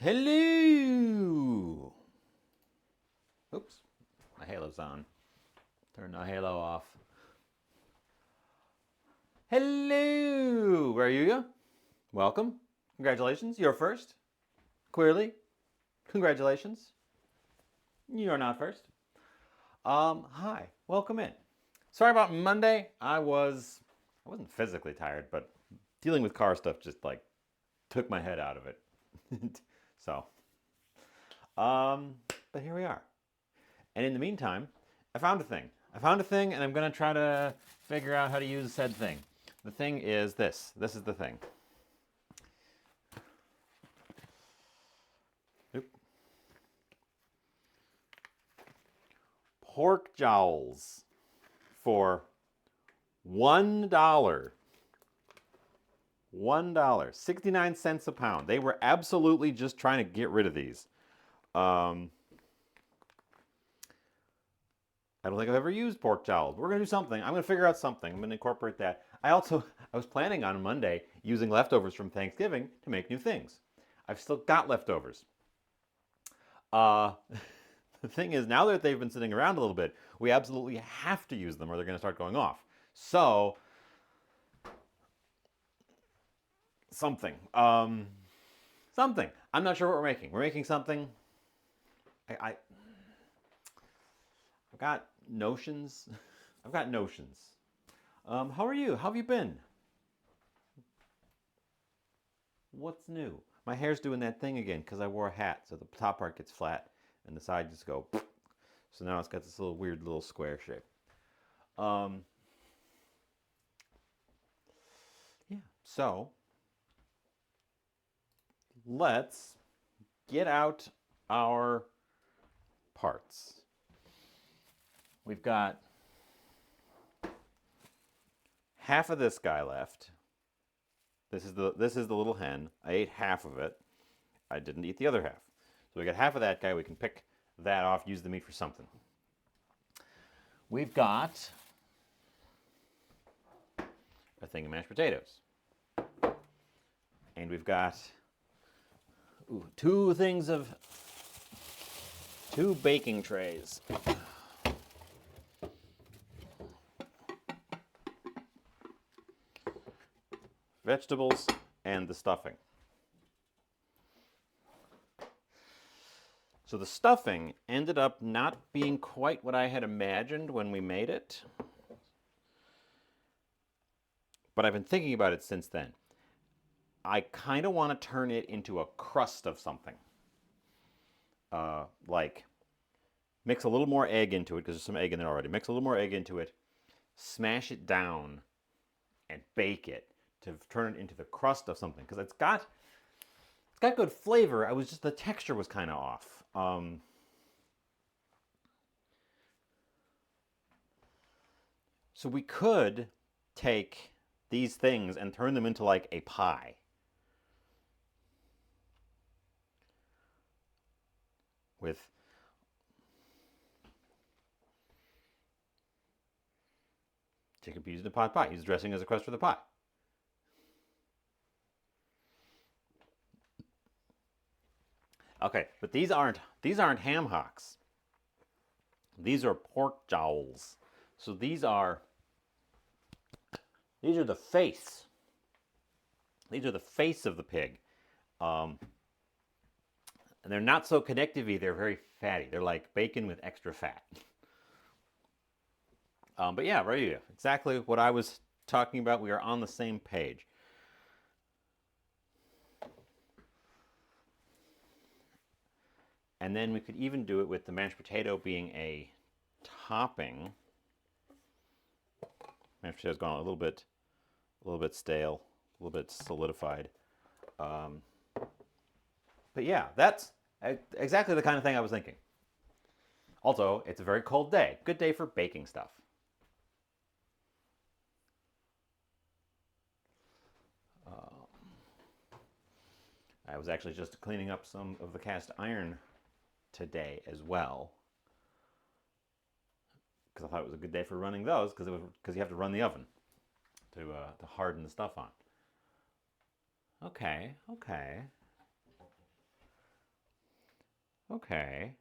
Hello! Oops, my halo's on. Turn the halo off. Hello! Where are you? Welcome. Congratulations, you're first. Clearly, congratulations. You're not first. Hi, welcome in. Sorry about Monday. I wasn't physically tired, but dealing with car stuff just like took my head out of it. so, but here we are. And in the meantime, I found a thing. And I'm going to try to figure out how to use said thing. The thing is this. This is the thing. Oop. Pork jowls for $1. $1. 69 cents a pound. They were absolutely just trying to get rid of these. I don't think I've ever used pork jowls. We're going to do something. I'm going to figure out something. I'm going to incorporate that. I was planning on Monday using leftovers from Thanksgiving to make new things. I've still got leftovers. The thing is, now that they've been sitting around a little bit, we absolutely have to use them or they're going to start going off. So, something. Something. I'm not sure what we're making. We're making something. I've got notions. I've got notions. How are you? How have you been? What's new? My hair's doing that thing again because I wore a hat, so the top part gets flat and the side just go. So now it's got this little weird little square shape. Um, yeah. So let's get out our parts. We've got half of this guy left. This is the little hen. I ate half of it. I didn't eat the other half. So we got half of that guy. We can pick that off, use the meat for something. We've got a thing of mashed potatoes. And we've got two baking trays. Vegetables and the stuffing. So the stuffing ended up not being quite what I had imagined when we made it. But I've been thinking about it since then. I kind of want to turn it into a crust of something. Like mix a little more egg into it because there's some egg in there already. Mix a little more egg into it, smash it down, and bake it to turn it into the crust of something because it's got good flavor. The texture was kind of off. So we could take these things and turn them into like a pie. With chicken peas in a pot pie. Use dressing as a crust for the pie. Okay, but these aren't ham hocks. These are pork jowls. So these are the face. These are the face of the pig. And they're not so connective-y. They're very fatty. They're like bacon with extra fat. But yeah, right. Exactly what I was talking about. We are on the same page. And then we could even do it with the mashed potato being a topping. Mashed potato's gone a little bit stale, a little bit solidified. But yeah, that's exactly the kind of thing I was thinking. Also, it's a very cold day. Good day for baking stuff. I was actually just cleaning up some of the cast iron today as well because I thought it was a good day for running those because you have to run the oven to harden the stuff on. Okay. Okay.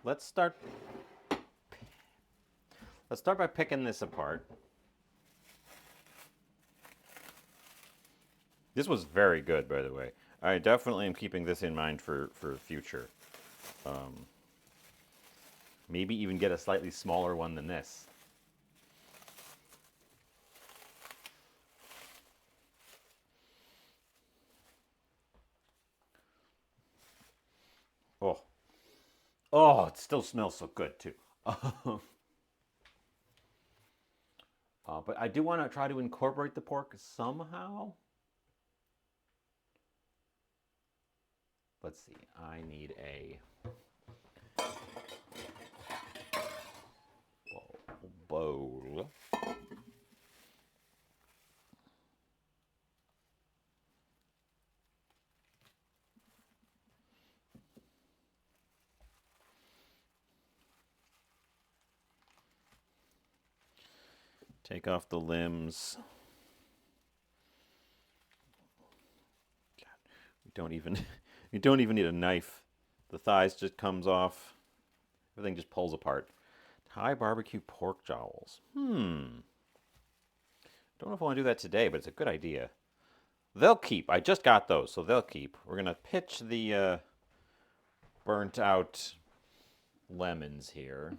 Let's start let's start by picking this apart. This was very good, by the way. I definitely am keeping this in mind for future. Um, Maybe even get a slightly smaller one than this. Oh, oh, it still smells so good too. But I do want to try to incorporate the pork somehow. Let's see. I need a bowl. Take off the limbs. God, we don't even you don't even need a knife. The thighs just comes off. Everything just pulls apart. Thai barbecue pork jowls. Don't know if I want to do that today, but it's a good idea. They'll keep. I just got those, so they'll keep. We're gonna pitch the burnt out lemons here.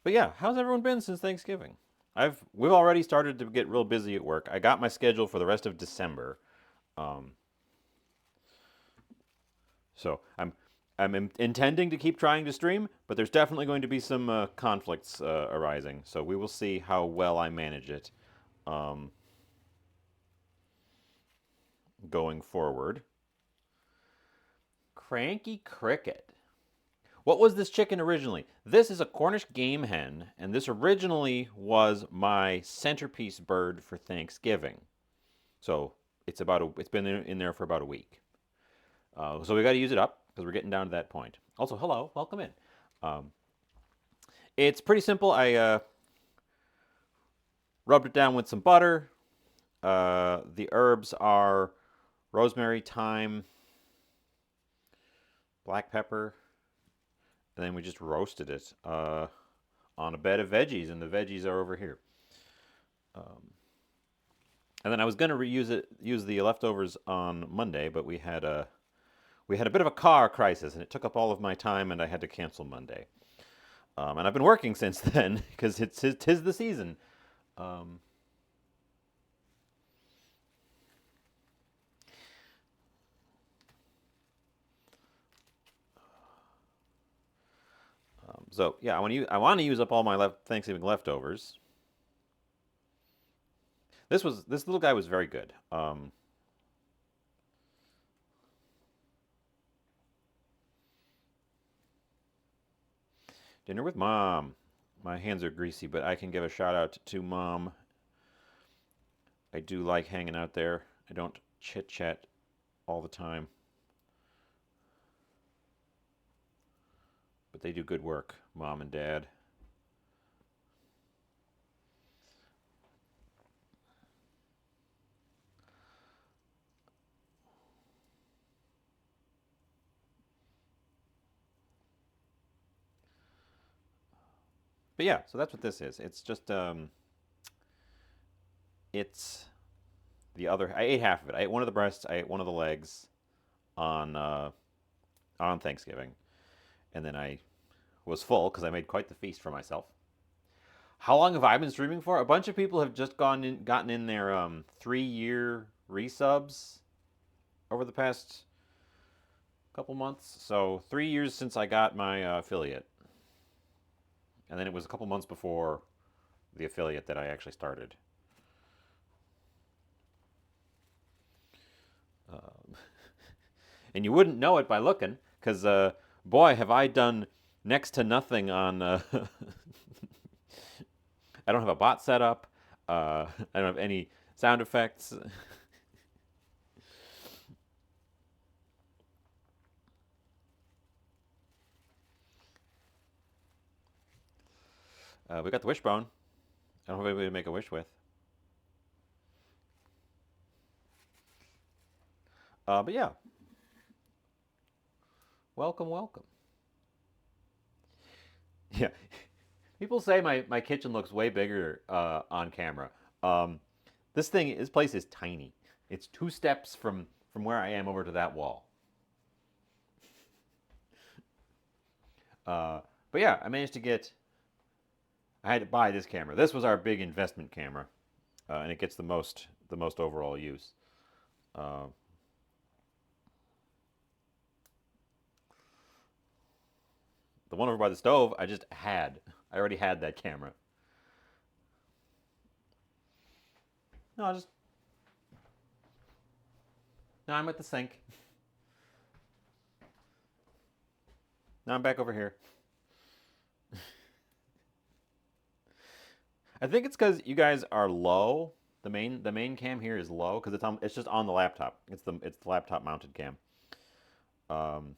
But yeah, how's everyone been since Thanksgiving? We've already started to get real busy at work. I got my schedule for the rest of December, um, so I'm intending to keep trying to stream, but there's definitely going to be some conflicts arising. So we will see how well I manage it um, going forward. Cranky Cricket. What was this chicken originally? This is a Cornish game hen, and this originally was my centerpiece bird for Thanksgiving. So it's been in there for about a week. So we got to use it up because we're getting down to that point. Also, hello, welcome in. Um, it's pretty simple. I rubbed it down with some butter. The herbs are rosemary, thyme, black pepper, and then we just roasted it on a bed of veggies, and the veggies are over here. And then I was going to use the leftovers on Monday, but we had a bit of a car crisis, and it took up all of my time, and I had to cancel Monday. And I've been working since then because tis the season. Um, so yeah, I want to use up all my Thanksgiving leftovers. This little guy was very good. Dinner with mom. My hands are greasy, but I can give a shout out to mom. I do like hanging out there. I don't chit chat all the time, but they do good work, mom and dad. But yeah, so that's what this is. It's just it's the other. I ate half of it. I ate one of the breasts. I ate one of the legs on on Thanksgiving, and then I was full because I made quite the feast for myself. How long have I been streaming for? A bunch of people have just gotten in their 3-year resubs over the past couple months. So 3 years since I got my affiliate, and then it was a couple months before the affiliate that I actually started. And you wouldn't know it by looking, because boy, have I done next to nothing on. I don't have a bot set up. I don't have any sound effects. We got the wishbone. I don't have anybody to make a wish with. But yeah, welcome, welcome. Yeah, people say my kitchen looks way bigger on camera. Um, this place is tiny. It's 2 steps from where I am over to that wall. Uh, but yeah, I managed to get. I had to buy this camera. This was our big investment camera, and it gets the most overall use. Uh, the one over by the stove, I just had. I already had that camera. No, I just now I'm at the sink. Now I'm back over here. I think it's because you guys are low. The main cam here is low because it's just on the laptop. It's the laptop mounted cam. Um,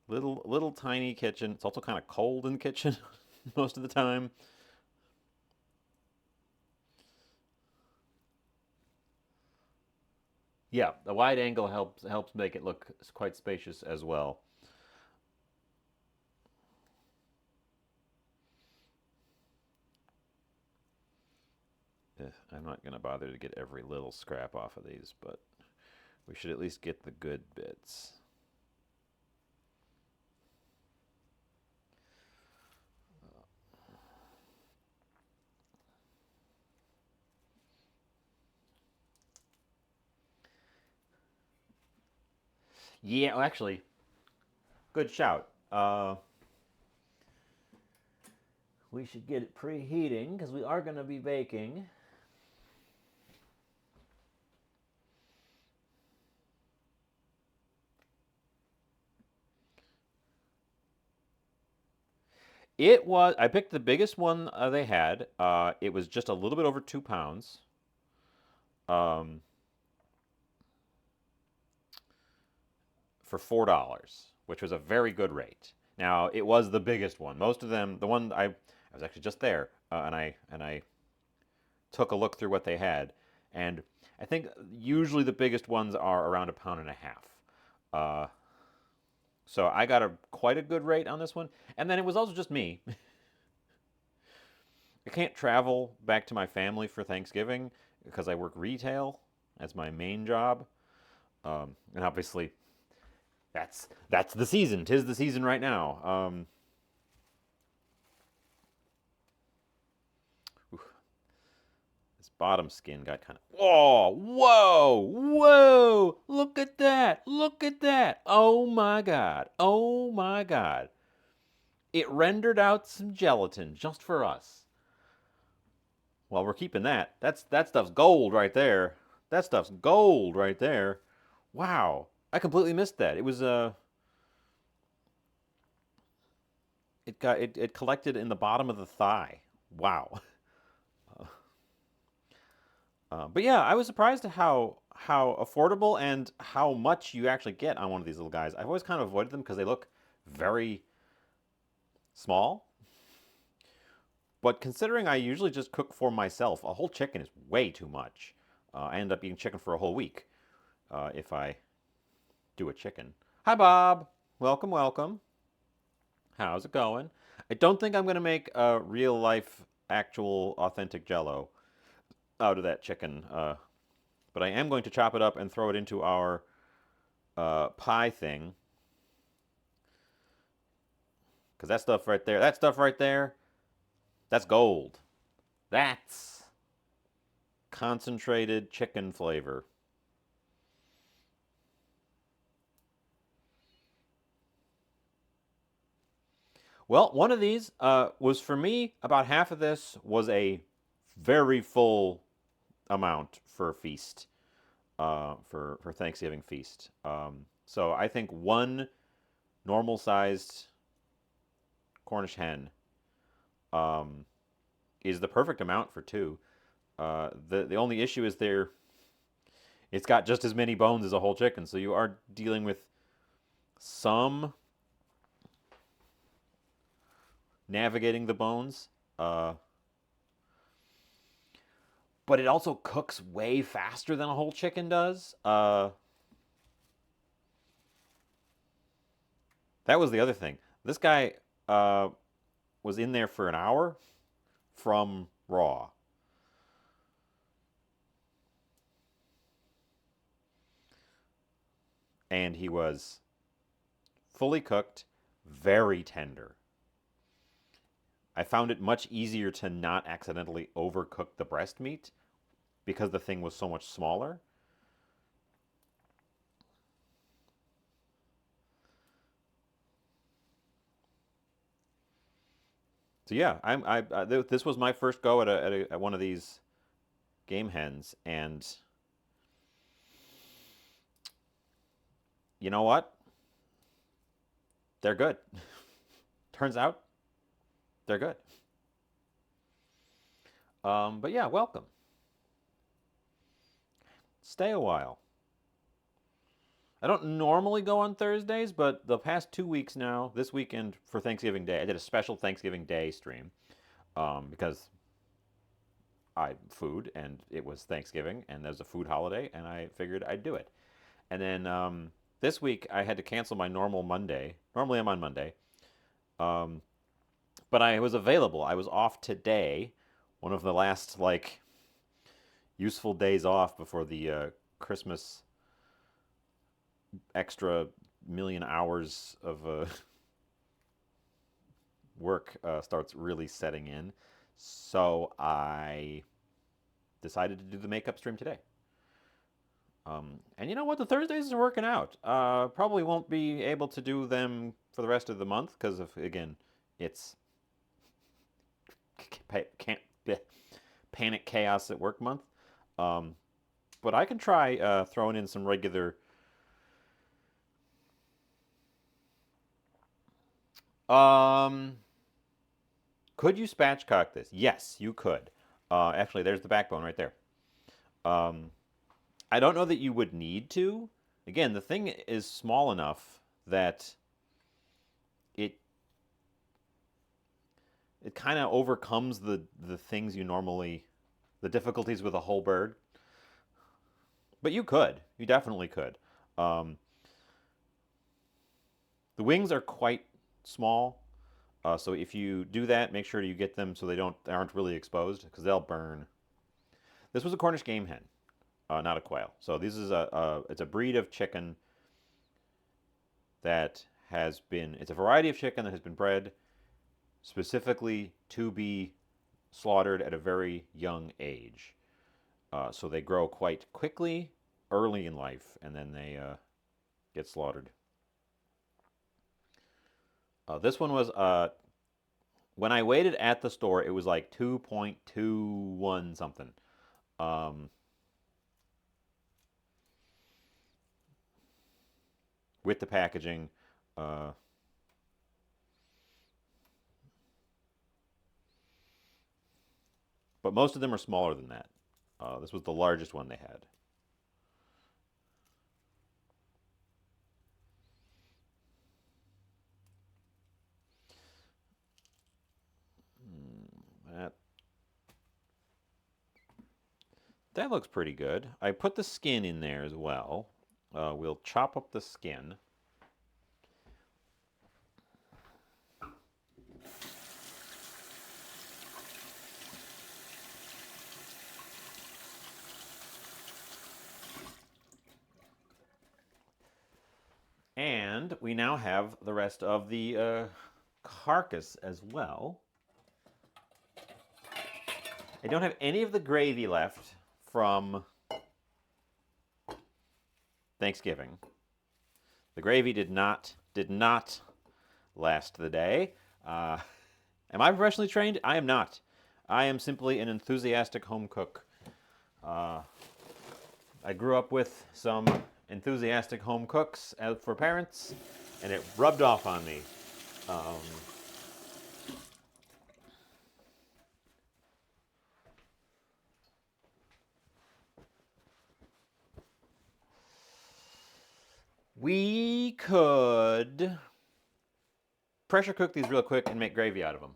little tiny kitchen. It's also kind of cold in the kitchen most of the time. Yeah, the wide angle helps make it look quite spacious as well. I'm not gonna bother to get every little scrap off of these, but we should at least get the good bits. Yeah, well, actually, good shout. We should get it preheating because we are going to be baking. I picked the biggest one they had. It was just a little bit over 2 pounds. Um, for $4, which was a very good rate. Now it was the biggest one. Most of them, the one I was actually just there, and I took a look through what they had, and I think usually the biggest ones are around a pound and a half. Uh, so I got quite a good rate on this one, and then it was also just me. I can't travel back to my family for Thanksgiving because I work retail as my main job, and obviously that's the season. 'Tis the season right now. This bottom skin got kind of. Whoa! Whoa! Whoa! Look at that! Look at that! Oh my god! Oh my god! It rendered out some gelatin just for us. Well, we're keeping that. That stuff's gold right there. That stuff's gold right there. Wow! I completely missed that. It collected in the bottom of the thigh. Wow. But yeah, I was surprised at how affordable and how much you actually get on one of these little guys. I've always kind of avoided them because they look very small. But considering I usually just cook for myself, a whole chicken is way too much. I end up eating chicken for a whole week if I do a chicken. Hi, Bob. Welcome, welcome. How's it going? I don't think I'm going to make a real life, actual, authentic jello out of that chicken. But I am going to chop it up and throw it into our pie thing. Because that stuff right there, that's gold. That's concentrated chicken flavor. Well, one of these was for me. About half of this was a very full amount for a feast, for Thanksgiving feast. So I think one normal sized Cornish hen um, is the perfect amount for two. The only issue is it's got just as many bones as a whole chicken, so you are dealing with some navigating the bones. But it also cooks way faster than a whole chicken does. That was the other thing. This guy uh, was in there for an hour from raw. And he was fully cooked, very tender. I found it much easier to not accidentally overcook the breast meat because the thing was so much smaller. So yeah, this was my first go at one of these game hens, and you know what? They're good. Turns out they're good. But yeah, welcome. Stay a while. I don't normally go on Thursdays, but the past 2 weeks now, this weekend for Thanksgiving Day, I did a special Thanksgiving Day stream because I food and it was Thanksgiving and there's a food holiday and I figured I'd do it. And then this week I had to cancel my normal Monday. Normally I'm on Monday, um, but I was available. I was off today, one of the last like useful days off before the Christmas extra million hours of work starts really setting in. So I decided to do the makeup stream today. And you know what? The Thursdays are working out. Probably won't be able to do them for the rest of the month because of again, it's can't panic chaos at work month. Um, but I can try throwing in some regular. Um, could you spatchcock this? Yes, you could. Actually, there's the backbone right there. Um, I don't know that you would need to. Again, the thing is small enough that it it kind of overcomes the things you normally the difficulties with a whole bird. But you could. You definitely could. Um, the wings are quite small, so if you do that, make sure you get them so they aren't really exposed because they'll burn. This was a Cornish game hen, not a quail. So this is it's a breed of chicken that has been it's a variety of chicken that has been bred specifically to be slaughtered at a very young age. So they grow quite quickly early in life, and then they get slaughtered. This one was when I waited at the store, it was like 2.21 something. Um, with the packaging. Uh, but most of them are smaller than that. This was the largest one they had. That that looks pretty good. I put the skin in there as well. We'll chop up the skin. And we now have the rest of the carcass as well. I don't have any of the gravy left from Thanksgiving. The gravy did not last the day. Uh, am I professionally trained? I am not. I am simply an enthusiastic home cook. I grew up with some enthusiastic home cooks for parents, and it rubbed off on me. Um, we could pressure cook these real quick and make gravy out of them.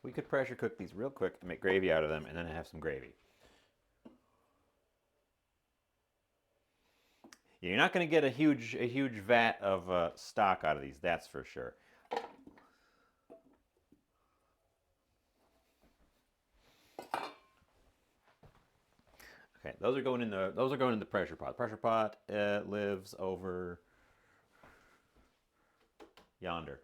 We could pressure cook these real quick and make gravy out of them, and then have some gravy. You're not going to get a huge vat of stock out of these. That's for sure. Okay, those are going in the pressure pot. Pressure pot lives over yonder.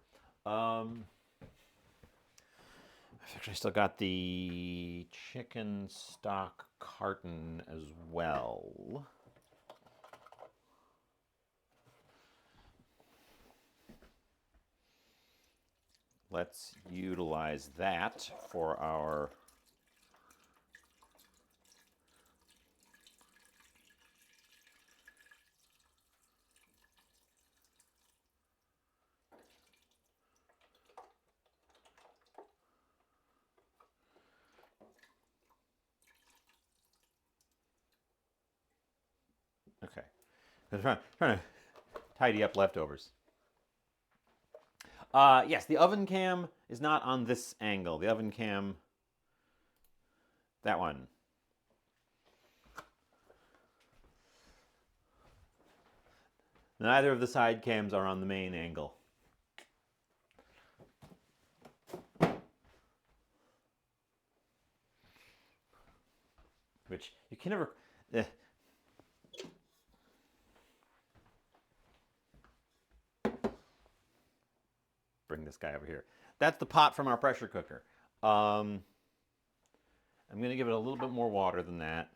I've actually still got the chicken stock carton as well. Let's utilize that for our okay. I'm trying to tidy up leftovers. Yes, the oven cam is not on this angle. The oven cam, that one. Neither of the side cams are on the main angle. Which you can never. Bring this guy over here. That's the pot from our pressure cooker. I'm going to give it a little bit more water than that.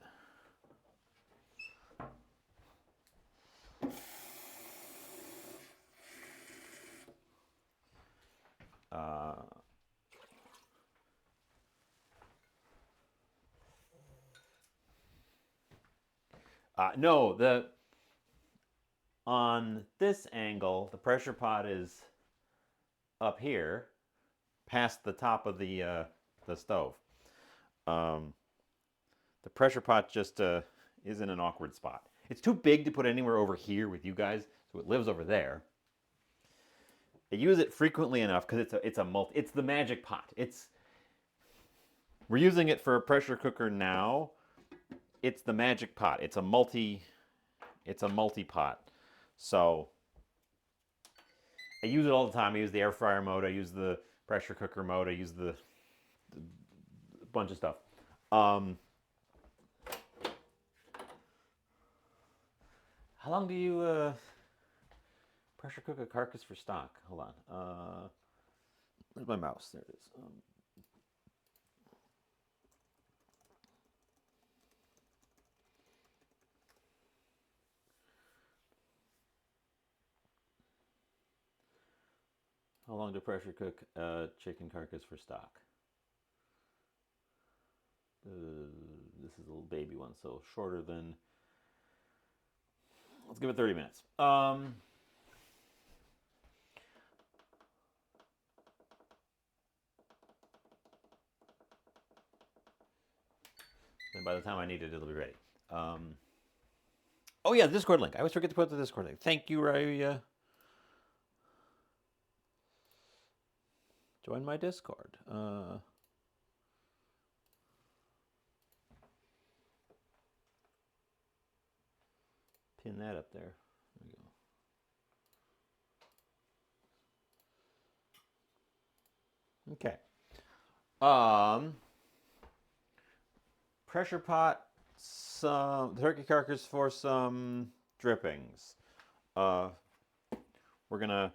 No, on this angle, the pressure pot is up here, past the top of the stove. The pressure pot just is in an awkward spot. It's too big to put anywhere over here with you guys, so it lives over there. I use it frequently enough because it's the magic pot. We're using it for a pressure cooker now. It's the magic pot. It's a multi pot. So I use it all the time. I use the air fryer mode. I use the pressure cooker mode. I use the bunch of stuff. How long do you pressure cook a carcass for stock? Hold on. Where's my mouse? There it is. How long to pressure cook a chicken carcass for stock? This is a little baby one, so shorter than. Let's give it 30 minutes. And by the time I need it, it'll be ready. Oh yeah, the Discord link. I always forget to put the Discord link. Thank you, Ray. Join my Discord. Pin that up there. There we go. Okay. Pressure pot, some turkey carcass for some drippings. We're gonna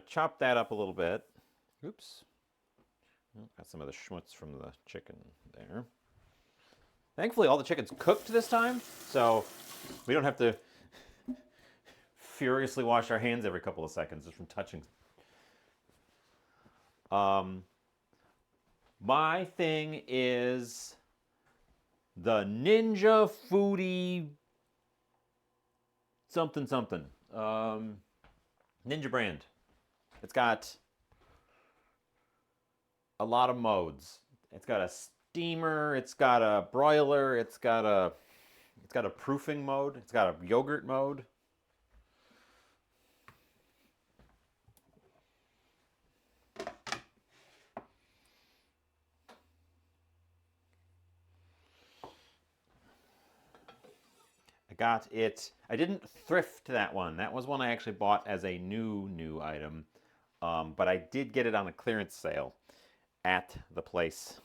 chop that up a little bit. Oops. Got some of the schmutz from the chicken there. Thankfully, all the chicken's cooked this time, so we don't have to furiously wash our hands every couple of seconds just from touching. My thing is the Ninja Foodie something something. Ninja brand. It's got a lot of modes. It's got a steamer, it's got a broiler, it's got a proofing mode, it's got a yogurt mode. I got it. I didn't thrift that one. That was one I actually bought as a new item. But I did get it on a clearance sale at the place.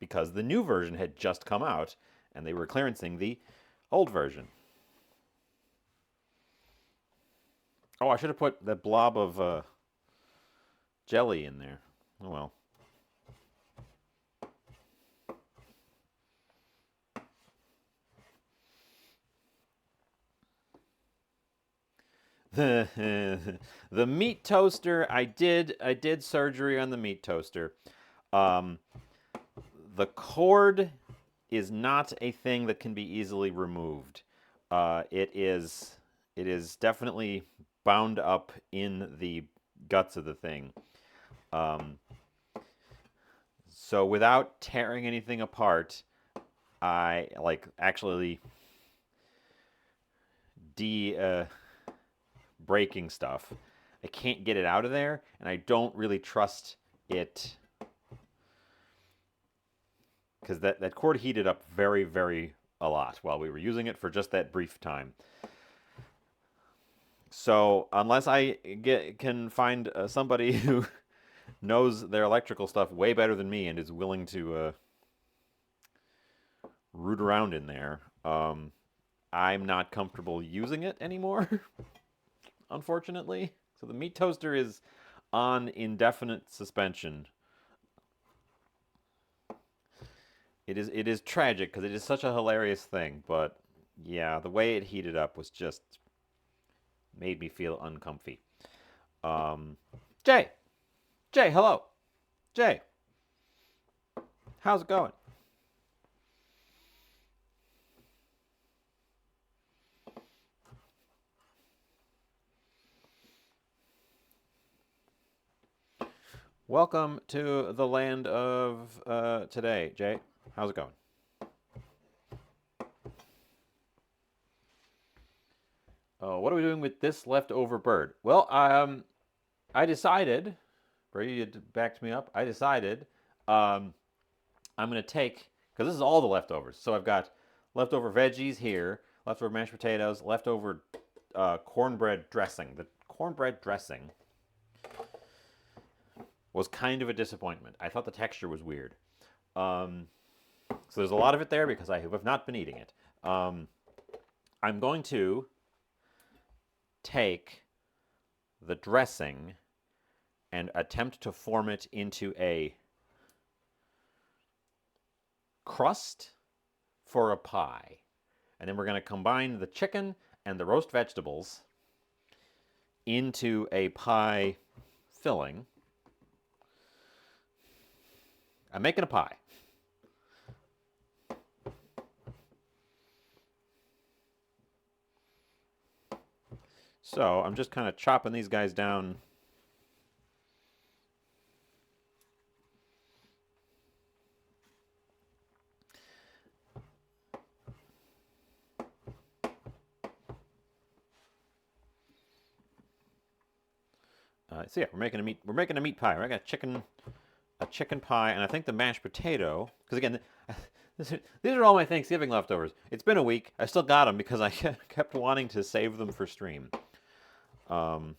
Because the new version had just come out and they were clearancing the old version. Oh, I should have put that blob of jelly in there. Oh well. The meat toaster, I did surgery on the meat toaster. The cord is not a thing that can be easily removed. It is definitely bound up in the guts of the thing. So without tearing anything apart, I actually breaking stuff. I can't get it out of there, and I don't really trust it because that cord heated up very a lot while we were using it for just that brief time. So unless I can find somebody who knows their electrical stuff way better than me and is willing to root around in there, I'm not comfortable using it anymore, unfortunately. So the meat toaster is on indefinite suspension. It is tragic because it is such a hilarious thing, but yeah, the way it heated up was just made me feel uncomfy. Jay, hello, Jay, how's it going? Welcome to the land of today, Jay. How's it going? What are we doing with this leftover bird? Well, I decided, Brady had backed me up. I decided I'm going to take, because this is all the leftovers. So I've got leftover veggies here, leftover mashed potatoes, leftover cornbread dressing. The cornbread dressing was kind of a disappointment. I thought the texture was weird. So there's a lot of it there because I have not been eating it. I'm going to take the dressing and attempt to form it into a crust for a pie. And then we're going to combine the chicken and the roast vegetables into a pie filling. I'm making a pie. So I'm just kind of chopping these guys down. So yeah, we're making a meat pie. We're making a chicken pie, and I think the mashed potato. Because again, these are all my Thanksgiving leftovers. It's been a week. I still got them because I kept wanting to save them for stream. Oh,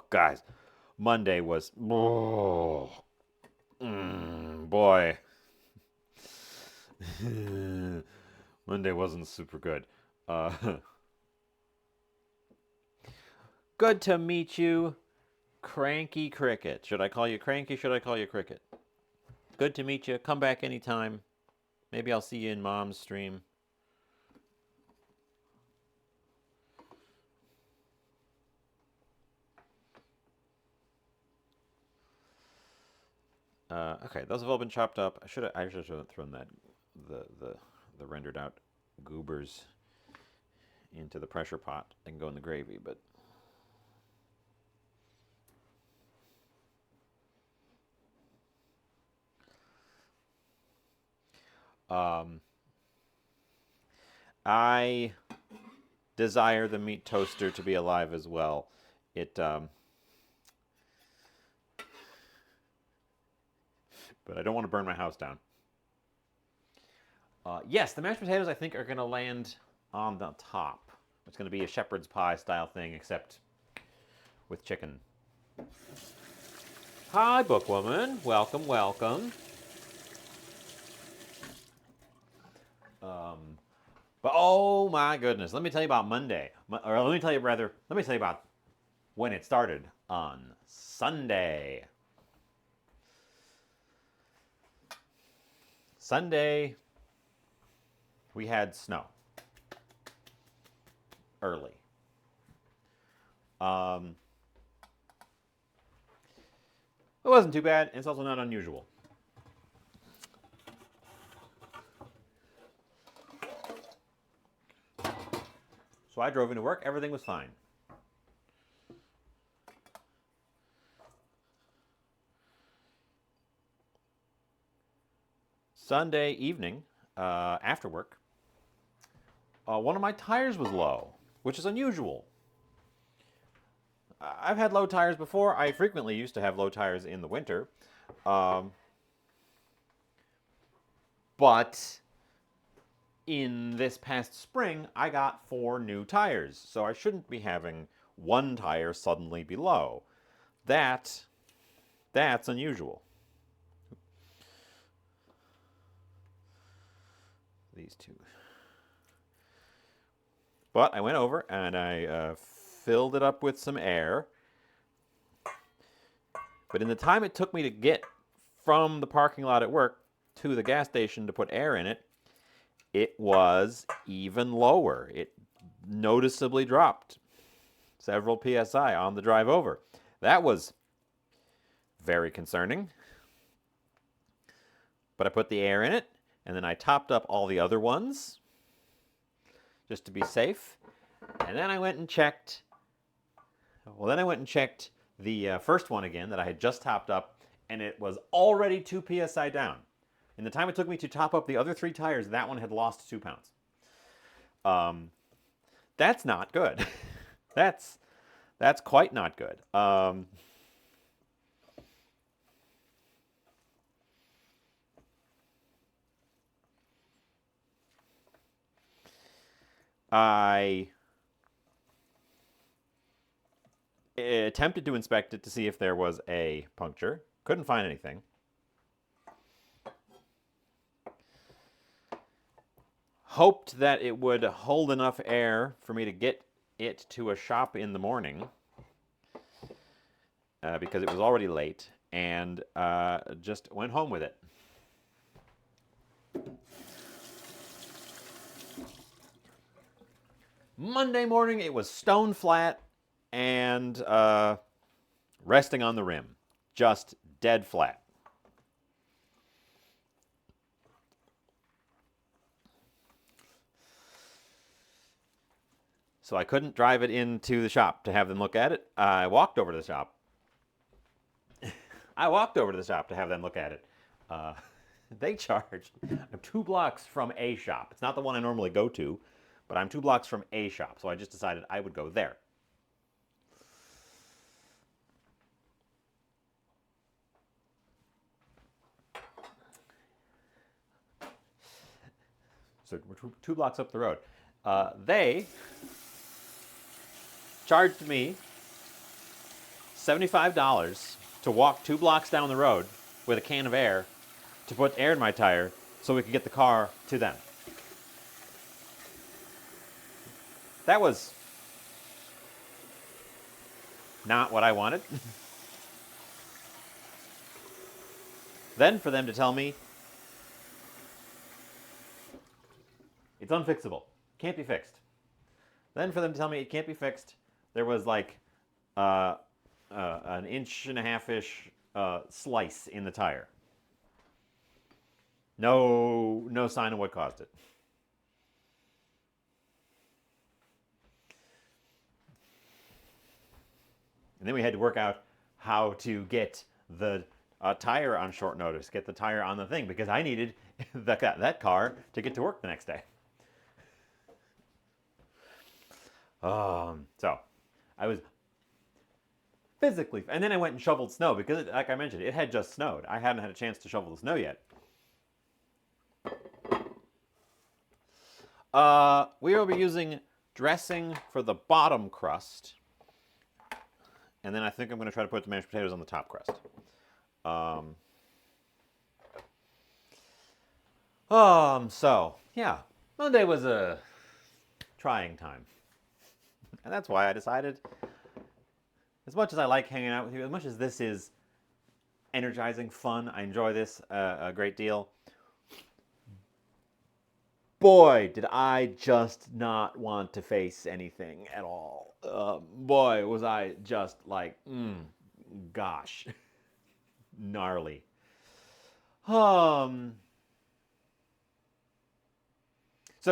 guys, Monday was boy. Monday wasn't super good. Good to meet you, Cranky Cricket. Should I call you Cranky? Should I call you Cricket? good to meet you. Come back anytime. Maybe I'll see you in Mom's stream. Okay, those have all been chopped up. I should have thrown that the rendered out goobers into the pressure pot and go in the gravy, but I desire the meat toaster to be alive as well. It but I don't want to burn my house down. Yes, the mashed potatoes I think are going to land on the top. It's going to be a shepherd's pie style thing, except with chicken. Hi, Bookwoman. Welcome, welcome. But oh my goodness, let me tell you about Monday. Or let me tell you about when it started on Sunday. Sunday, we had snow early. It wasn't too bad, and it's also not unusual. So I drove into work, everything was fine. Sunday evening, after work, one of my tires was low, which is unusual. I've had low tires before. I frequently used to have low tires in the winter. But in this past spring, I got 4 new tires. So I shouldn't be having one tire suddenly be low. That's unusual. These two. But I went over and I filled it up with some air. But in the time it took me to get from the parking lot at work to the gas station to put air in it, it was even lower. It noticeably dropped several psi on the drive over. That was very concerning. But I put the air in it, and then I topped up all the other ones just to be safe. And then I went and checked. Well, then I went and checked the first one again that I had just topped up, and it was already 2 psi down. In the time it took me to top up the other 3 tires, that one had lost 2 pounds. That's not good. that's quite not good. I attempted to inspect it to see if there was a puncture. Couldn't find anything. Hoped that it would hold enough air for me to get it to a shop in the morning because it was already late, and just went home with it. Monday morning, it was stone flat and resting on the rim. Just dead flat. So I couldn't drive it into the shop to have them look at it. I walked over to the shop. To have them look at it. They charged. I'm 2 blocks from a shop. It's not the one I normally go to, but I'm 2 blocks from a shop. So I just decided I would go there. So we're 2 blocks up the road. They charged me $75 to walk 2 blocks down the road with a can of air to put air in my tire so we could get the car to them. That was not what I wanted. Then for them to tell me it's unfixable, can't be fixed. Then for them to tell me it can't be fixed, there was like uh, an inch and a half ish slice in the tire. No sign of what caused it. And then we had to work out how to get the tire on short notice, get the tire on the thing, because I needed that car to get to work the next day. So I was physically, and then I went and shoveled snow because, like I mentioned, it had just snowed. I hadn't had a chance to shovel the snow yet. We will be using dressing for the bottom crust, and then I think I'm going to try to put the mashed potatoes on the top crust. So yeah, Monday was a trying time, and that's why I decided, as much as I like hanging out with you, as much as this is energizing, fun, I enjoy this a great deal. Boy, did I just not want to face anything at all. Boy, was I just like, gosh, gnarly. So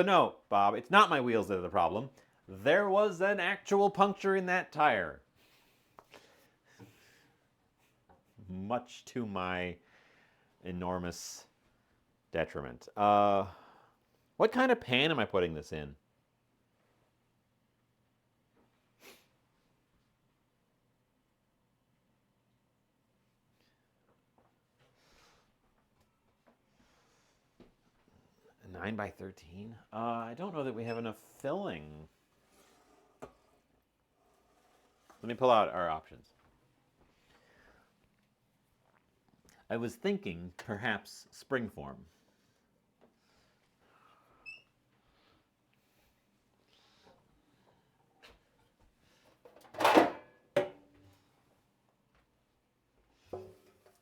no, Bob, it's not my wheels that are the problem. There was an actual puncture in that tire. Much to my enormous detriment. What kind of pan am I putting this in? A 9 by 13? I don't know that we have enough filling. Let me pull out our options. I was thinking perhaps springform.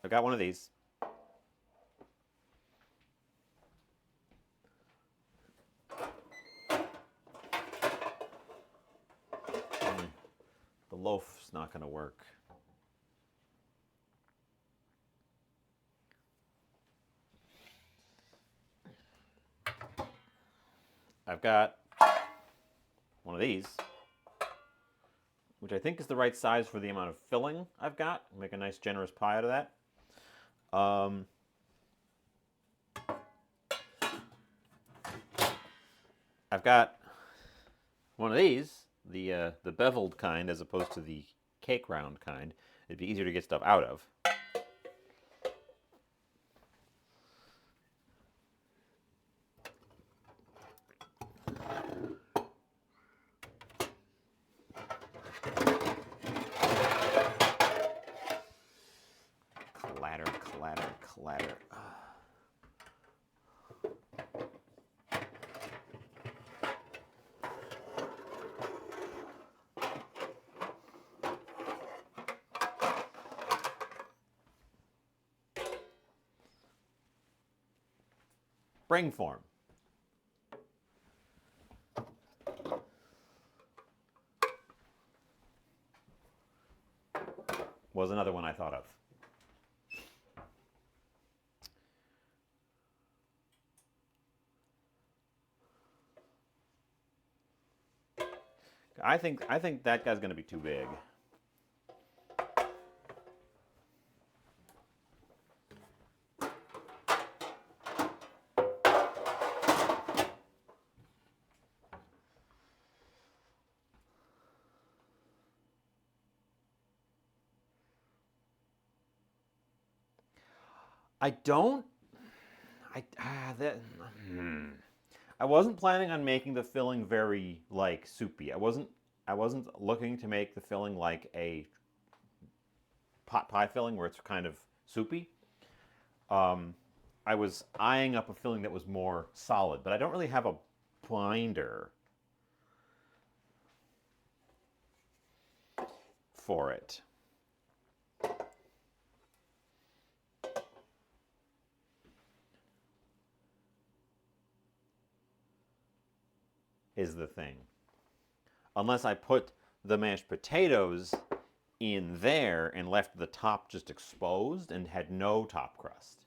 I've got one of these. The loaf's not going to work. I've got one of these, which I think is the right size for the amount of filling I've got. Make a nice generous pie out of that. I've got one of these, the beveled kind as opposed to the cake round kind. It'd be easier to get stuff out of. Clatter, clatter, clatter. Springform. Was another one I thought of. I think that guy's going to be too big. I don't. I wasn't planning on making the filling very like soupy. I wasn't looking to make the filling like a pot pie filling where it's kind of soupy. I was eyeing up a filling that was more solid, but I don't really have a binder for it. is the thing. Unless I put the mashed potatoes in there and left the top just exposed and had no top crust.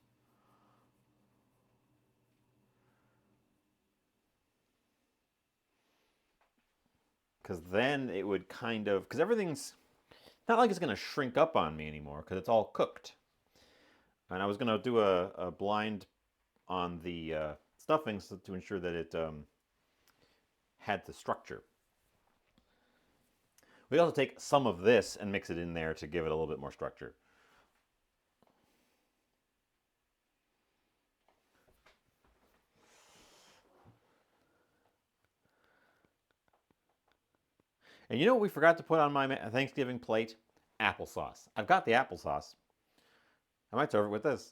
Because then it would kind of, because everything's not like it's going to shrink up on me anymore because it's all cooked. And I was going to do a blind on the stuffings to ensure that it had the structure. We also take some of this and mix it in there to give it a little bit more structure. And you know what we forgot to put on my Thanksgiving plate? Applesauce. I've got the applesauce. I might serve it with this.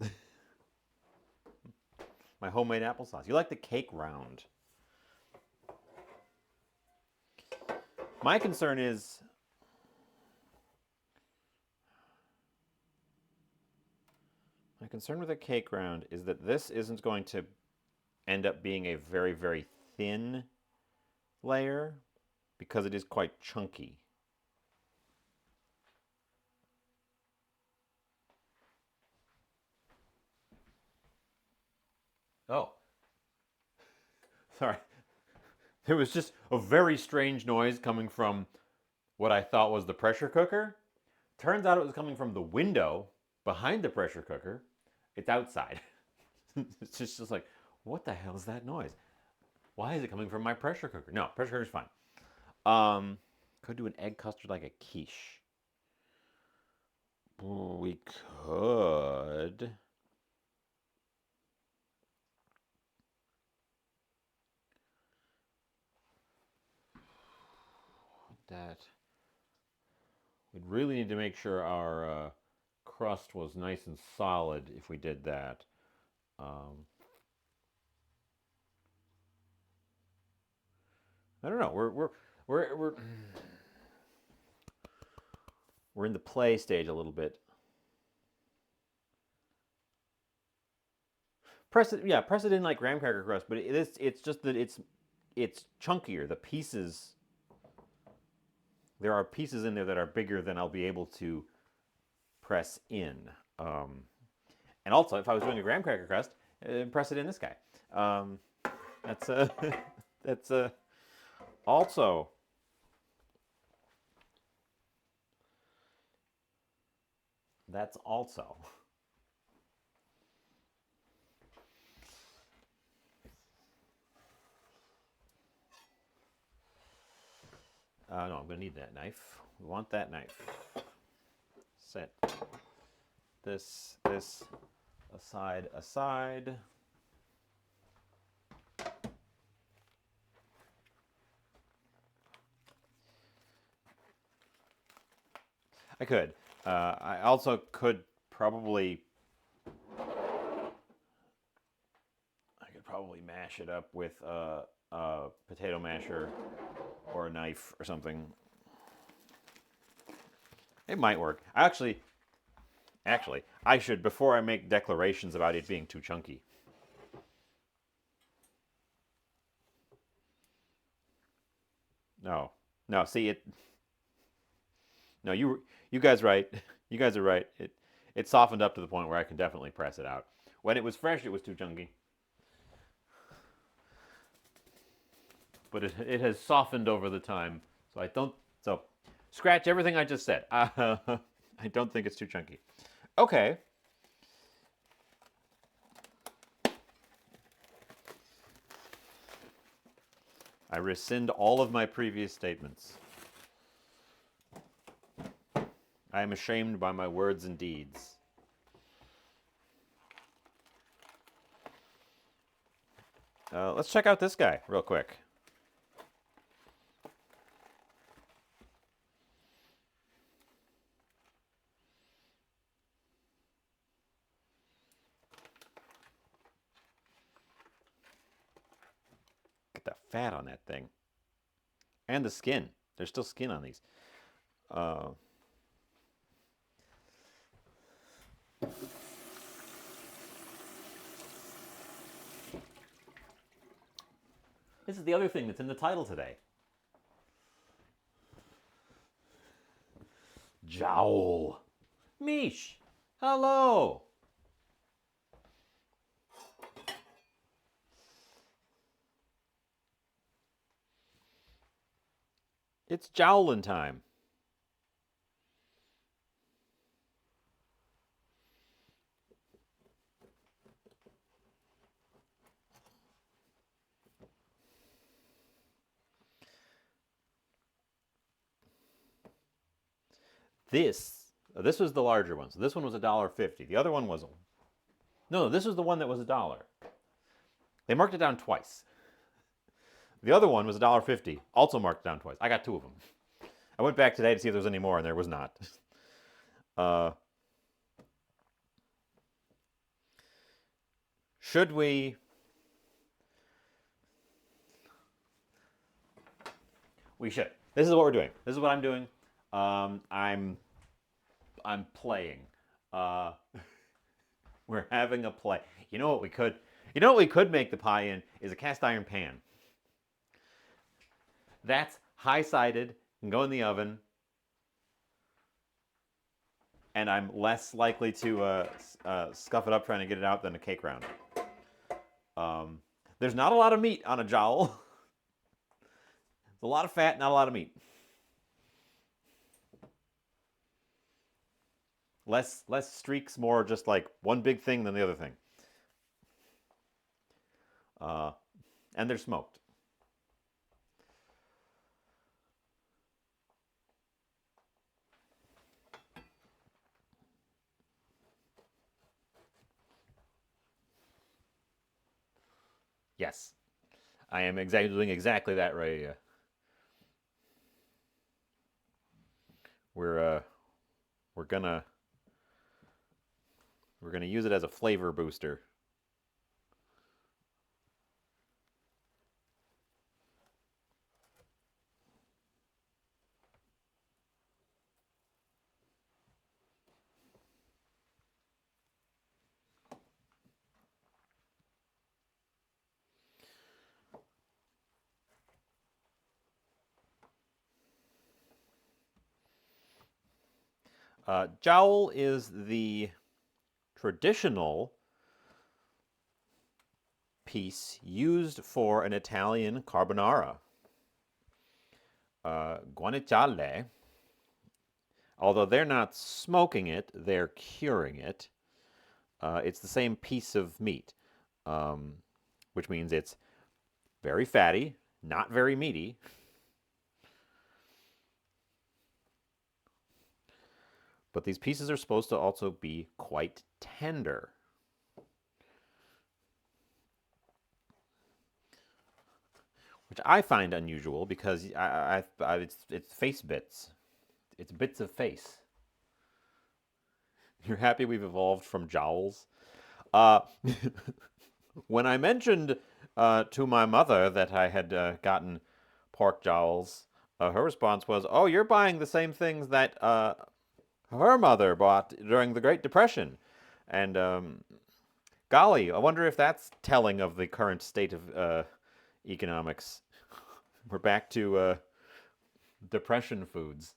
My homemade applesauce. You like the cake round. My concern is with a cake round is that this isn't going to end up being a very, very thin layer because it is quite chunky. Oh. Sorry. There was just a very strange noise coming from what I thought was the pressure cooker. Turns out it was coming from the window behind the pressure cooker. It's outside. It's just like, what the hell is that noise? Why is it coming from my pressure cooker? No, pressure cooker's fine. Could do an egg custard like a quiche. We could. That. We'd really need to make sure our crust was nice and solid if we did that. I don't know. We're in the play stage a little bit. Press it in like graham cracker crust, but it's just that it's chunkier. The pieces, there are pieces in there that are bigger than I'll be able to press in. And also, if I was doing a graham cracker crust, press it in this guy. That's also. That's also. No, I'm going to need that knife. We want that knife. Set this aside. I could. I also could probably. I could probably mash it up with a potato masher or a knife or something. It might work. Actually, I should, before I make declarations about it being too chunky. No, see it. No, you guys right. You guys are right. It softened up to the point where I can definitely press it out. When it was fresh, it was too chunky. But it has softened over the time. So I don't. So scratch everything I just said. I don't think it's too chunky. Okay. I rescind all of my previous statements. I am ashamed by my words and deeds. Let's check out this guy real quick. Get the fat on that thing. And the skin. There's still skin on these. This is the other thing that's in the title today. Jowl. Mish, hello. It's jowlin' time. This was the larger one. So this one was $1.50. The other one was no. This was the one that was $1. They marked it down twice. The other one was $1.50, also marked down twice. I got two of them. I went back today to see if there was any more, and there was not. Should we? We should. This is what we're doing. This is what I'm doing. I'm playing. We're having a play. You know what we could? You know what we could make the pie in is a cast iron pan. That's high-sided and go in the oven, and I'm less likely to scuff it up trying to get it out than a cake round. There's not a lot of meat on a jowl. There's a lot of fat, not a lot of meat. Less streaks, more just like one big thing than the other thing. And they're smoked. Yes, I am doing exactly that right here. We're gonna use it as a flavor booster. Jowl is the traditional piece used for an Italian carbonara. Guanciale, although they're not smoking it, they're curing it. It's the same piece of meat, which means it's very fatty, not very meaty. But these pieces are supposed to also be quite tender. Which I find unusual because it's face bits. It's bits of face. You're happy we've evolved from jowls? When I mentioned to my mother that I had gotten pork jowls, her response was, "Oh, you're buying the same things that her mother bought during the Great Depression." And golly, I wonder if that's telling of the current state of economics. We're back to depression foods.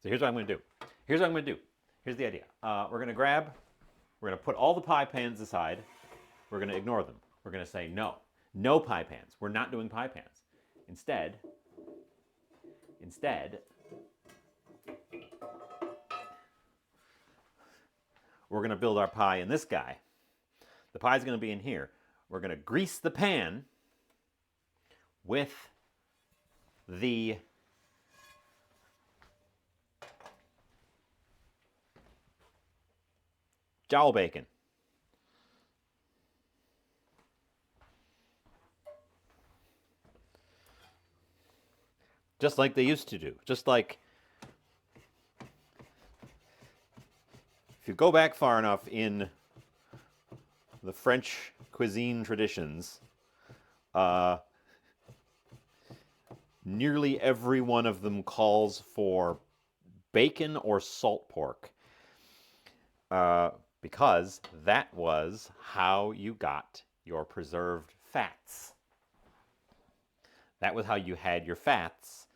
So here's what I'm going to do. Here's the idea. We're going to put all the pie pans aside. We're going to ignore them. We're going to say no. No pie pans. We're not doing pie pans. Instead, we're going to build our pie in this guy. The pie's going to be in here. We're going to grease the pan with the jowl bacon. Just like they used to do. Just like go back far enough in the French cuisine traditions, nearly every one of them calls for bacon or salt pork, because that was how you got your preserved fats. That was how you had your fats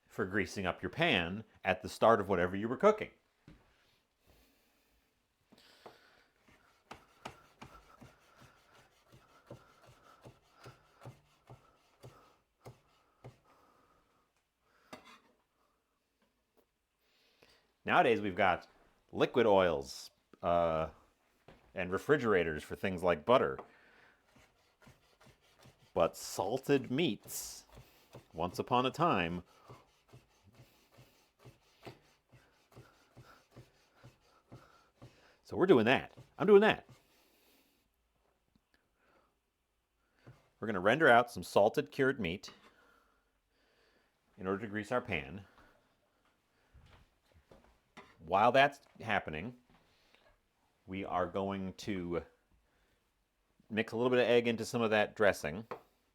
for greasing up your pan at the start of whatever you were cooking. Nowadays, we've got liquid oils and refrigerators for things like butter. But salted meats, once upon a time, so we're doing that. I'm doing that. We're going to render out some salted cured meat in order to grease our pan. While that's happening, we are going to mix a little bit of egg into some of that dressing.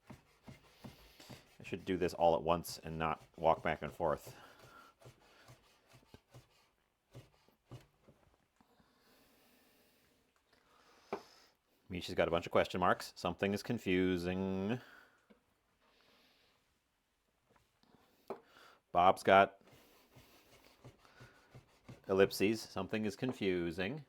I should do this all at once and not walk back and forth. Misha's got a bunch of question marks. Something is confusing. Bob's got ellipses. Something is confusing.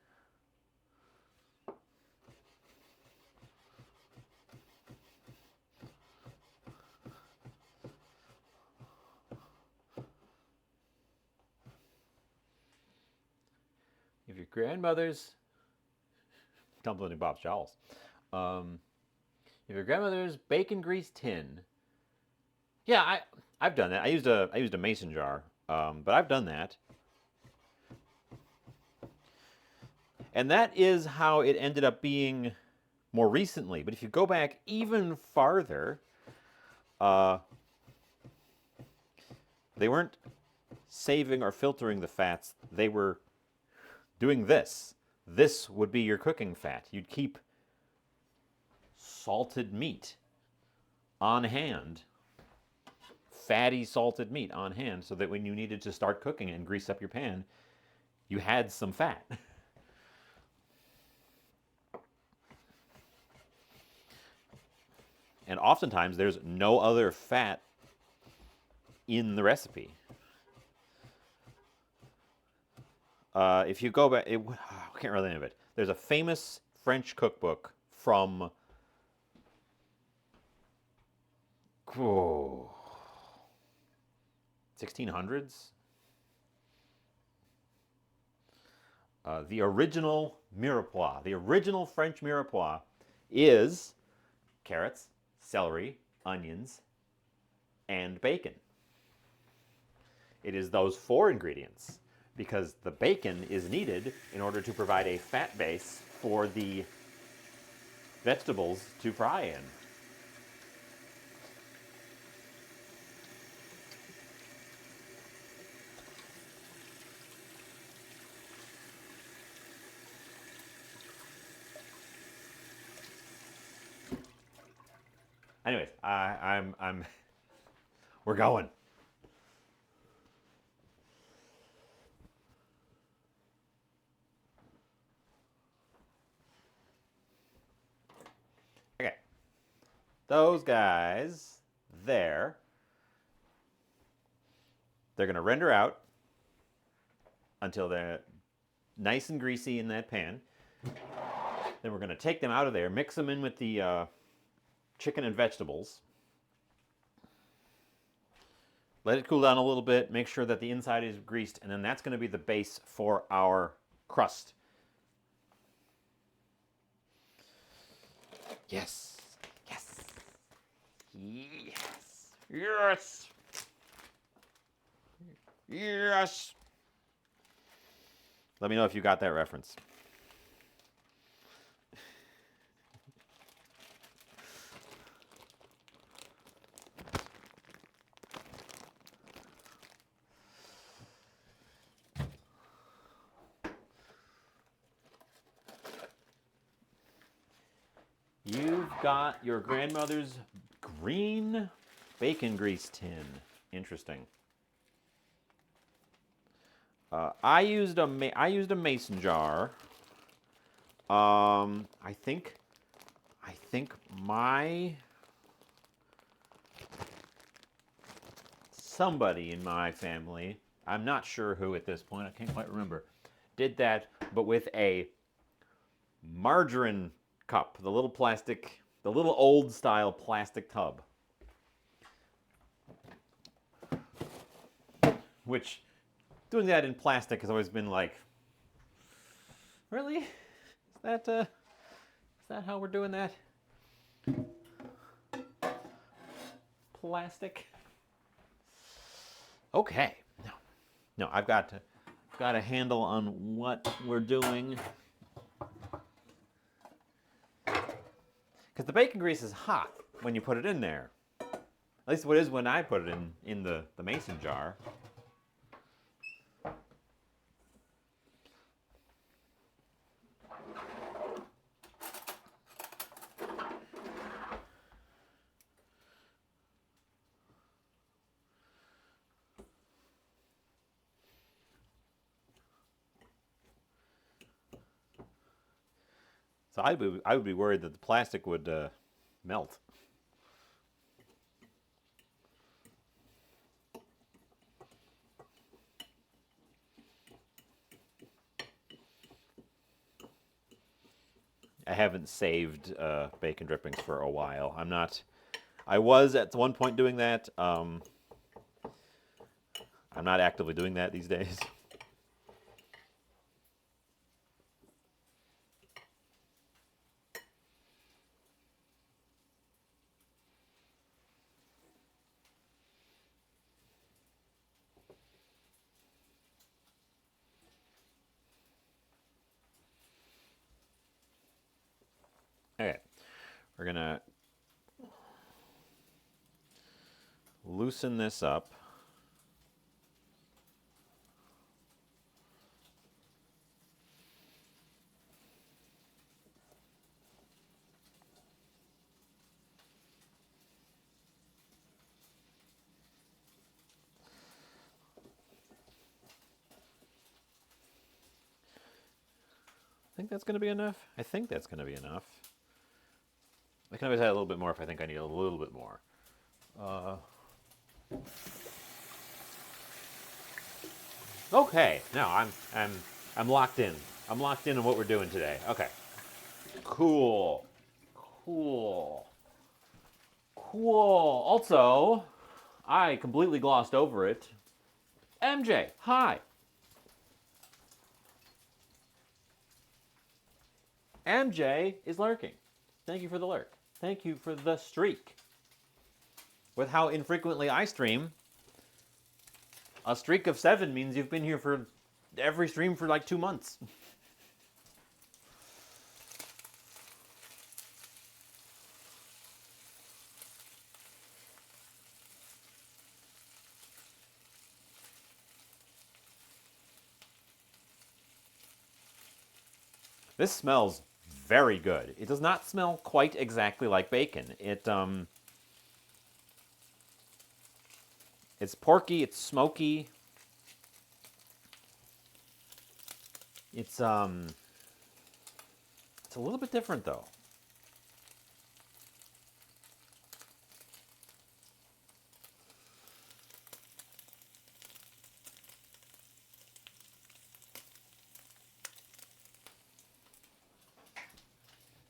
If your grandmother's dumpling in Bob's jowls. If your grandmother's bacon grease tin. Yeah, I've done that. I used a mason jar, but I've done that. And that is how it ended up being more recently. But if you go back even farther, they weren't saving or filtering the fats. They were doing this. This would be your cooking fat. You'd keep salted meat on hand, fatty salted meat on hand, so that when you needed to start cooking and grease up your pan, you had some fat. And oftentimes there's no other fat in the recipe. If you go back, I can't remember the name of it. There's a famous French cookbook from 1600s. The original mirepoix, the original French mirepoix, is carrots, celery, onions, and bacon. It is those four ingredients, because the bacon is needed in order to provide a fat base for the vegetables to fry in. Anyways, we're going. Okay, those guys there, they're going to render out until they're nice and greasy in that pan. Then we're going to take them out of there, mix them in with the chicken and vegetables. Let it cool down a little bit, make sure that the inside is greased, and then that's going to be the base for our crust. Yes. Yes. Yes. Yes. Yes. Let me know if you got that reference. You've got your grandmother's green bacon grease tin. Interesting. I used a mason jar. I think somebody in my family, I'm not sure who at this point, I can't quite remember, did that, but with a margarine cup, the little old style plastic tub. Which, doing that in plastic has always been like, really? Is that how we're doing that? Plastic? Okay. No, I've got a handle on what we're doing. Because the bacon grease is hot when you put it in there. At least it is when I put it in the mason jar. So I would be worried that the plastic would melt. I haven't saved bacon drippings for a while. I was at one point doing that. I'm not actively doing that these days. Okay, we're gonna loosen this up. I think that's going to be enough. I think that's going to be enough. I can always add a little bit more if I think I need a little bit more. Okay, now I'm locked in. I'm locked in on what we're doing today. Okay. Cool. Also, I completely glossed over it. MJ, hi. MJ is lurking. Thank you for the lurk. Thank you for the streak. With how infrequently I stream, a streak of 7 means you've been here for every stream for like 2 months. This smells very good. It does not smell quite exactly like bacon. It's porky, it's smoky. It's a little bit different though.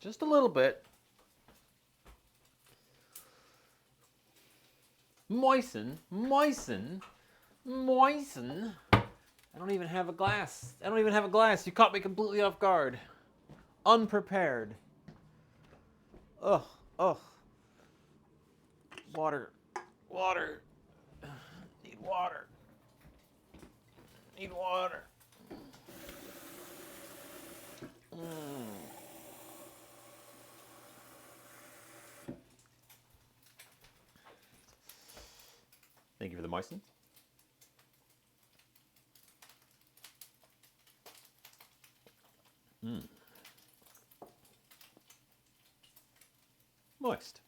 Just a little bit. Moisten. I don't even have a glass. You caught me completely off guard. Unprepared. Ugh. Water. Need water. Thank you for the moisten. moist.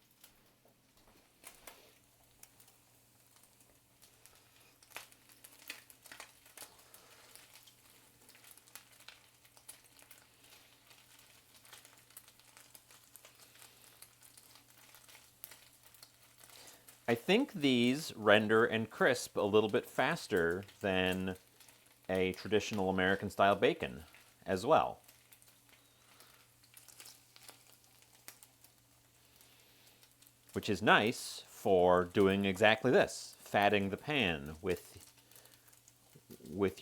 I think these render and crisp a little bit faster than a traditional American style bacon as well. Which is nice for doing exactly this, fatting the pan with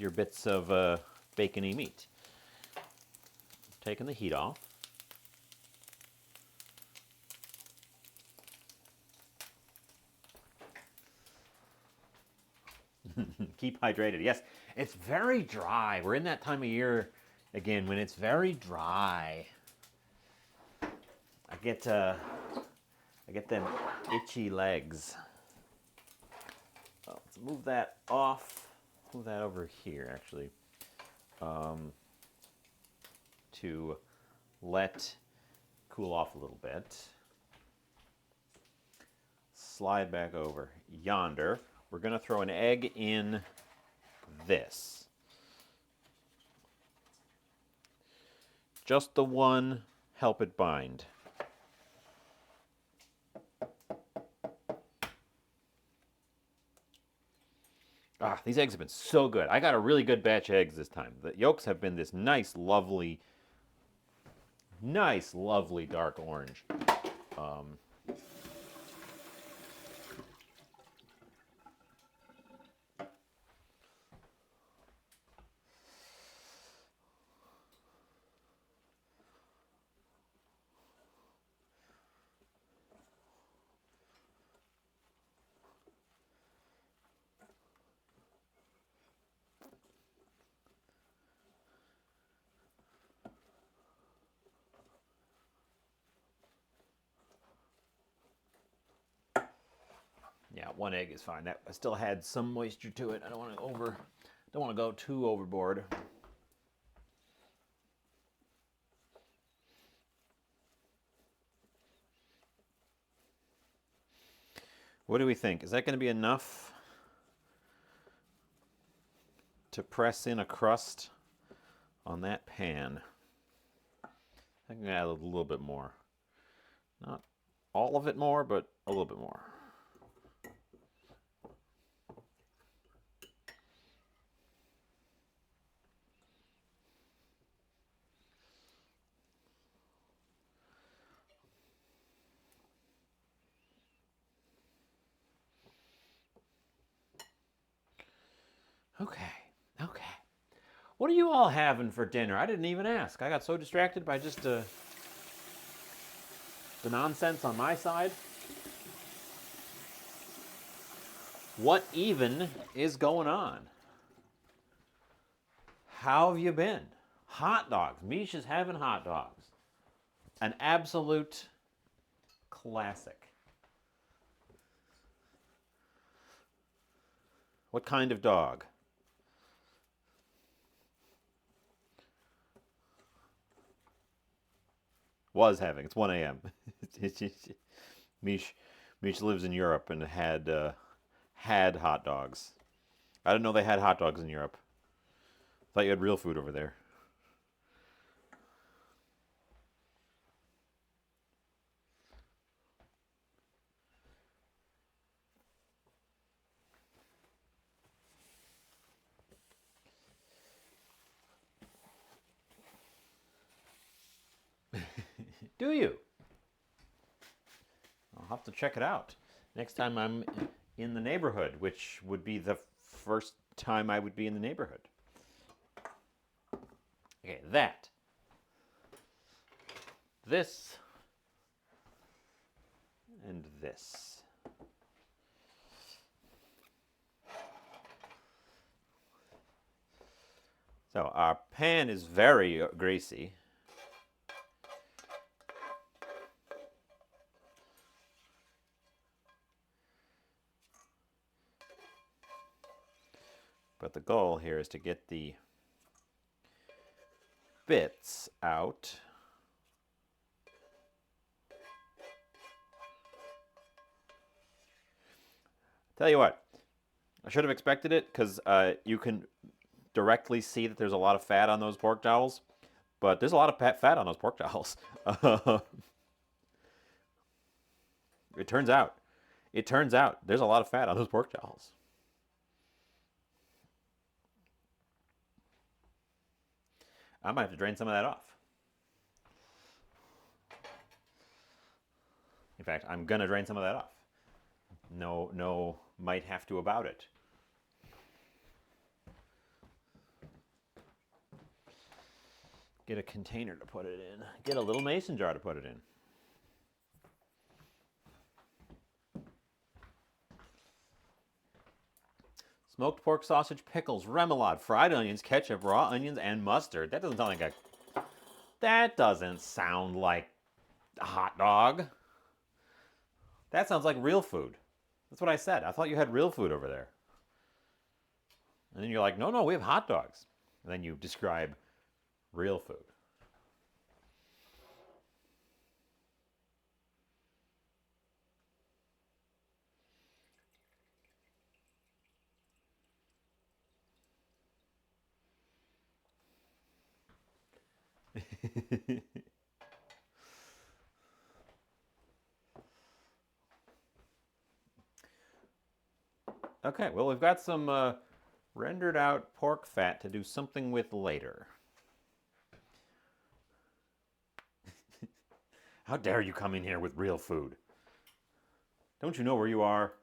your bits of bacony meat. Taking the heat off. Keep hydrated. Yes, it's very dry. We're in that time of year again when it's very dry. I get them itchy legs. Oh, let's move that off. Move that over here, actually, to let cool off a little bit. Slide back over yonder. We're going to throw an egg in this. Just the one, help it bind. Ah, these eggs have been so good. I got a really good batch of eggs this time. The yolks have been this nice, lovely dark orange. Yeah, one egg is fine. That I still had some moisture to it. I don't want to go too overboard. What do we think? Is that going to be enough to press in a crust on that pan? I can add a little bit more. Not all of it more, but a little bit more. Okay. What are you all having for dinner? I didn't even ask. I got so distracted by just the nonsense on my side. What even is going on? How have you been? Hot dogs. Mish is having hot dogs. An absolute classic. What kind of dog? Was having. It's 1 a.m. Mish lives in Europe and had hot dogs. I didn't know they had hot dogs in Europe. Thought you had real food over there. Do you? I'll have to check it out next time I'm in the neighborhood, which would be the first time I would be in the neighborhood. Okay, that. This. And this. So our pan is very greasy. But the goal here is to get the bits out Tell you what, I should have expected it because you can directly see that there's a lot of fat on those pork jowls, but there's a lot of fat on those pork jowls. It turns out, there's a lot of fat on those pork jowls. I might have to drain some of that off. In fact, I'm gonna drain some of that off. No, might have to about it. Get a container to put it in. Get a little mason jar to put it in. Smoked pork sausage, pickles, remoulade, fried onions, ketchup, raw onions, and mustard. That doesn't sound like a... That doesn't sound like a hot dog. That sounds like real food. That's what I said. I thought you had real food over there. And then you're like, no, we have hot dogs. And then you describe real food. Okay, well, we've got some rendered out pork fat to do something with later. How dare you come in here with real food? Don't you know where you are?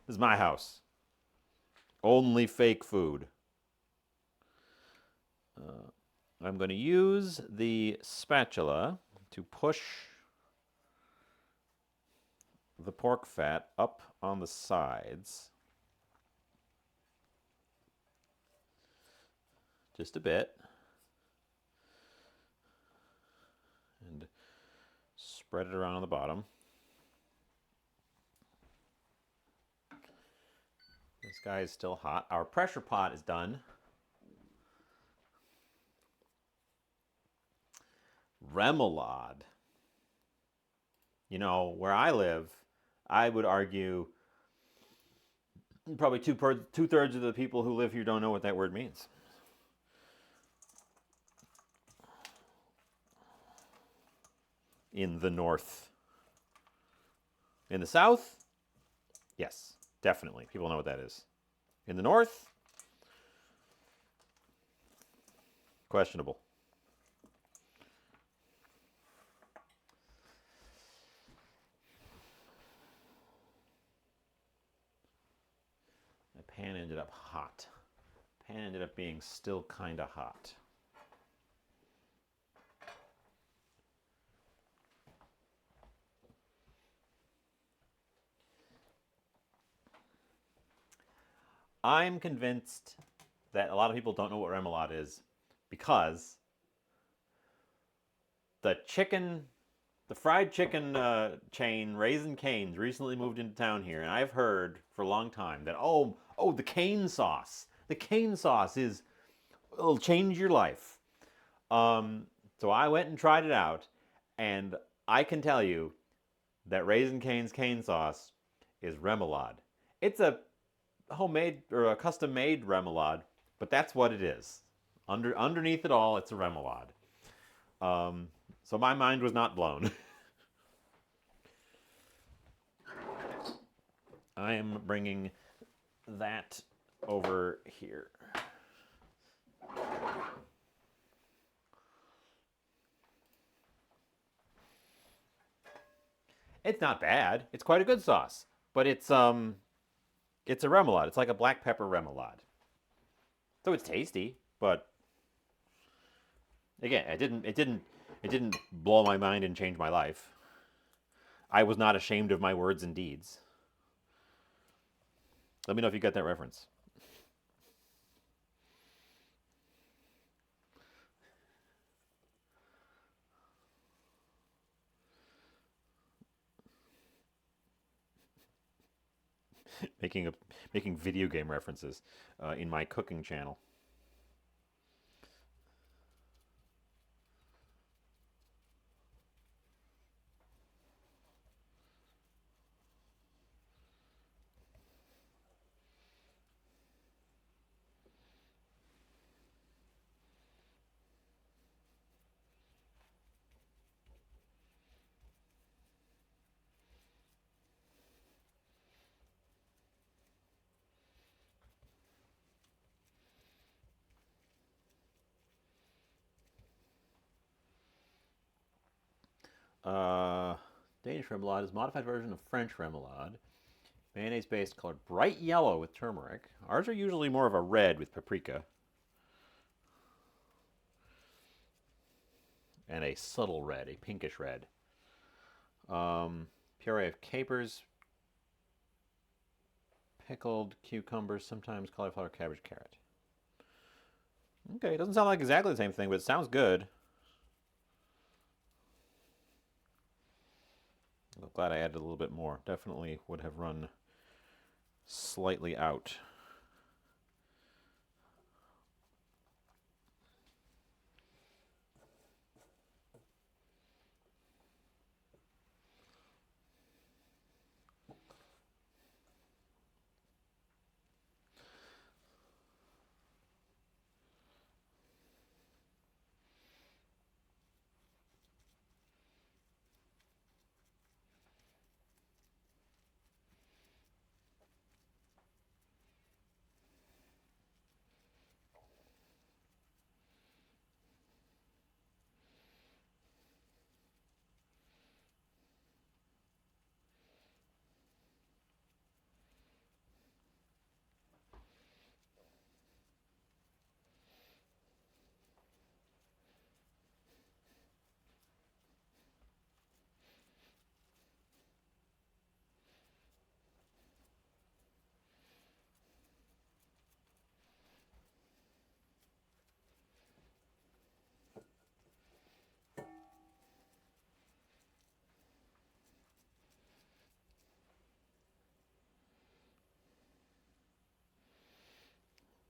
This is my house. Only fake food. I'm going to use the spatula to push the pork fat up on the sides. Just a bit. And spread it around on the bottom. This guy is still hot. Our pressure pot is done. Remoulade. You know, where I live, I would argue probably two-thirds of the people who live here don't know what that word means. In the north. In the south, yes, definitely. People know what that is. In the north, questionable. My pan ended up hot. Pan ended up being still kind of hot. I'm convinced that a lot of people don't know what remoulade is because the fried chicken chain Raising Cane's recently moved into town here, and I've heard for a long time that the cane sauce. The cane sauce it'll change your life. So I went and tried it out, and I can tell you that Raising Cane's cane sauce is remoulade. It's a homemade or a custom-made remoulade, but that's what it is. Underneath it all, it's a remoulade. So my mind was not blown. I am bringing that over here. It's not bad. It's quite a good sauce, but it's a remoulade. It's like a black pepper remoulade. So it's tasty, but again, it didn't blow my mind and change my life. I was not ashamed of my words and deeds. Let me know if you got that reference. making video game references in my cooking channel. Danish remoulade is a modified version of French remoulade. Mayonnaise-based, colored bright yellow with turmeric. Ours are usually more of a red with paprika. And a subtle red, a pinkish red. Puree of capers, pickled cucumbers, sometimes cauliflower, cabbage, carrot. Okay, it doesn't sound like exactly the same thing, but it sounds good. I'm glad I added a little bit more. Definitely would have run slightly out.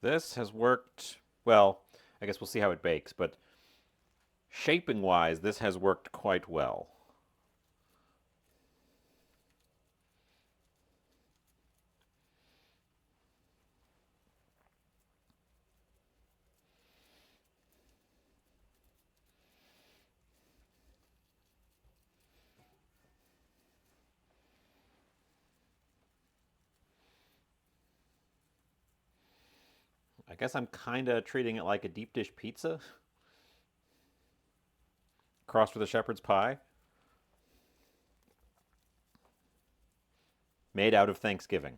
This has worked, well, I guess we'll see how it bakes, but shaping-wise, this has worked quite well. I guess I'm kind of treating it like a deep dish pizza crossed with a shepherd's pie. Made out of Thanksgiving.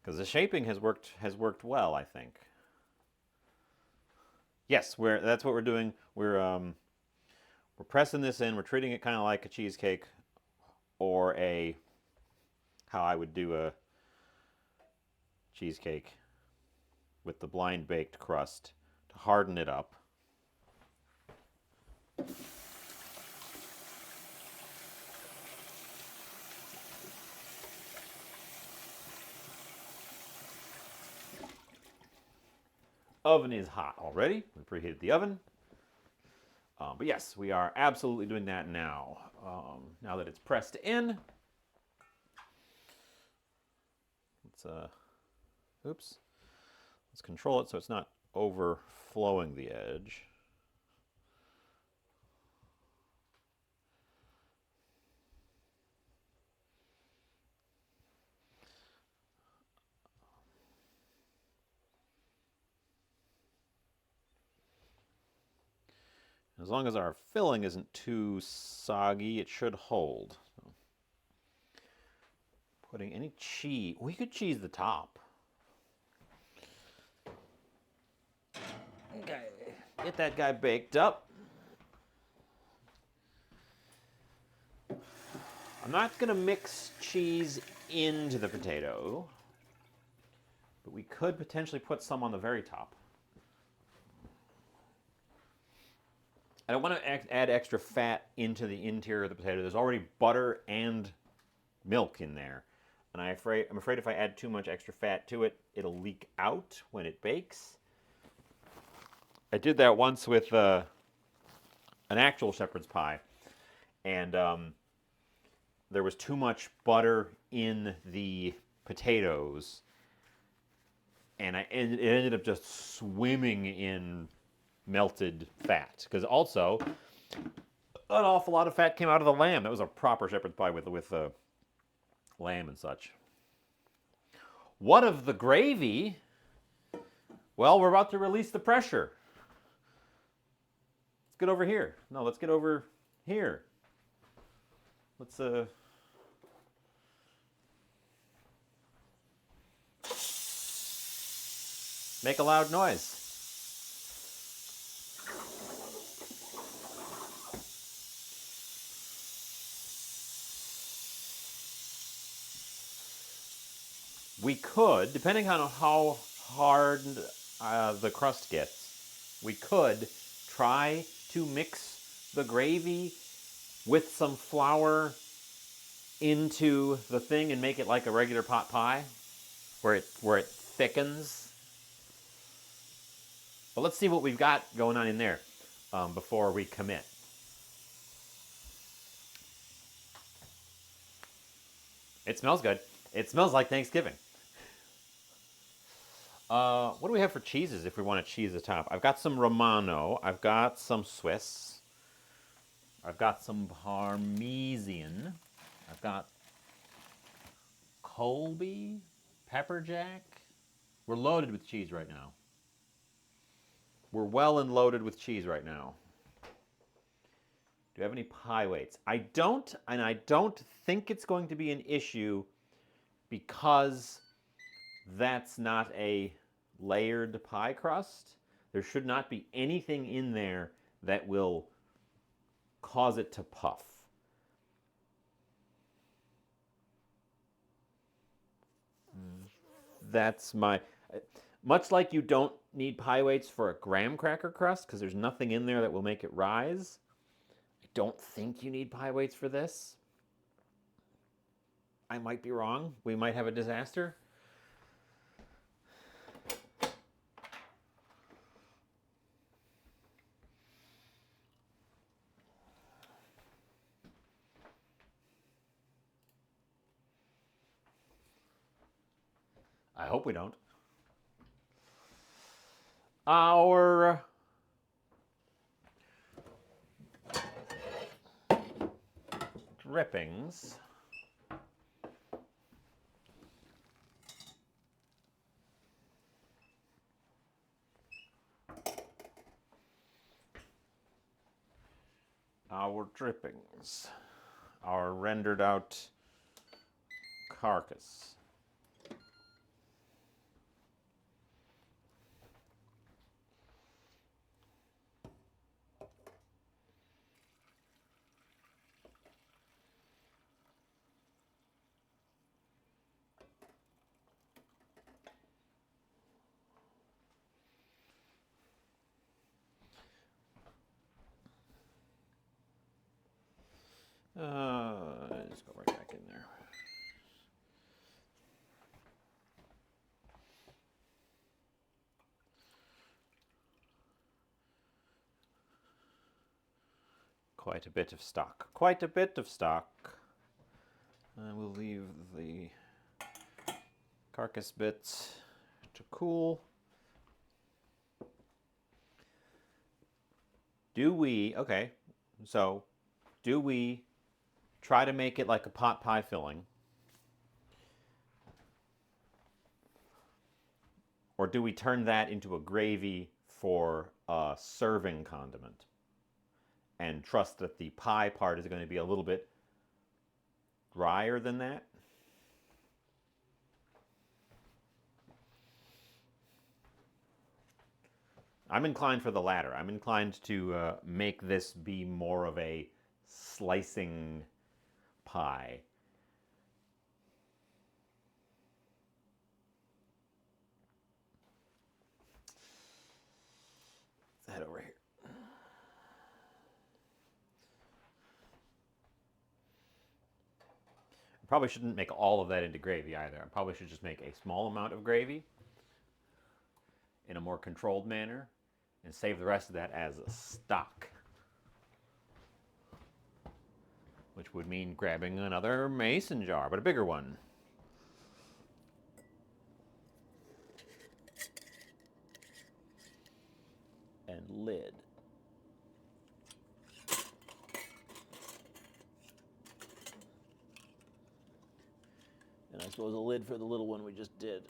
Because the shaping has worked well, I think. Yes, that's what we're doing. We're pressing this in. We're treating it kind of like a cheesecake, or how I would do a cheesecake with the blind baked crust to harden it up. Oven is hot already. We preheated the oven. But yes, we are absolutely doing that now. Now that it's pressed in, let's control it so it's not overflowing the edge. As long as our filling isn't too soggy, it should hold. So, putting any cheese, we could cheese the top. Okay, get that guy baked up. I'm not going to mix cheese into the potato, but we could potentially put some on the very top. I don't want to add extra fat into the interior of the potato. There's already butter and milk in there. And I'm afraid if I add too much extra fat to it, it'll leak out when it bakes. I did that once with an actual shepherd's pie. And there was too much butter in the potatoes. And it ended up just swimming in melted fat, because also an awful lot of fat came out of the lamb. That was a proper shepherd's pie with lamb and such. What of the gravy? Well, we're about to release the pressure. get over here. No, let's get over here. Let's make a loud noise. We could, depending on how hard the crust gets, we could try to mix the gravy with some flour into the thing and make it like a regular pot pie, where it thickens. But let's see what we've got going on in there before we commit. It smells good. It smells like Thanksgiving. What do we have for cheeses if we want to cheese the top? I've got some Romano. I've got some Swiss. I've got some Parmesan. I've got Colby, Pepper Jack. We're loaded with cheese right now. We're well and loaded with cheese right now. Do you have any pie weights? I don't, and I don't think it's going to be an issue because that's not a layered pie crust. There should not be anything in there that will cause it to puff. That's my... Much like you don't need pie weights for a graham cracker crust because there's nothing in there that will make it rise, I don't think you need pie weights for this. I might be wrong. We might have a disaster. I hope we don't. Our drippings our rendered out carcass. Just go right back in there. Quite a bit of stock. Quite a bit of stock. We'll leave the carcass bits to cool. Do we try to make it like a pot pie filling? Or do we turn that into a gravy for a serving condiment and trust that the pie part is going to be a little bit drier than that? I'm inclined for the latter. I'm inclined to make this be more of a slicing pie. Let's head over here. I probably shouldn't make all of that into gravy either. I probably should just make a small amount of gravy in a more controlled manner and save the rest of that as a stock. Which would mean grabbing another mason jar, but a bigger one. And lid. And I suppose a lid for the little one we just did.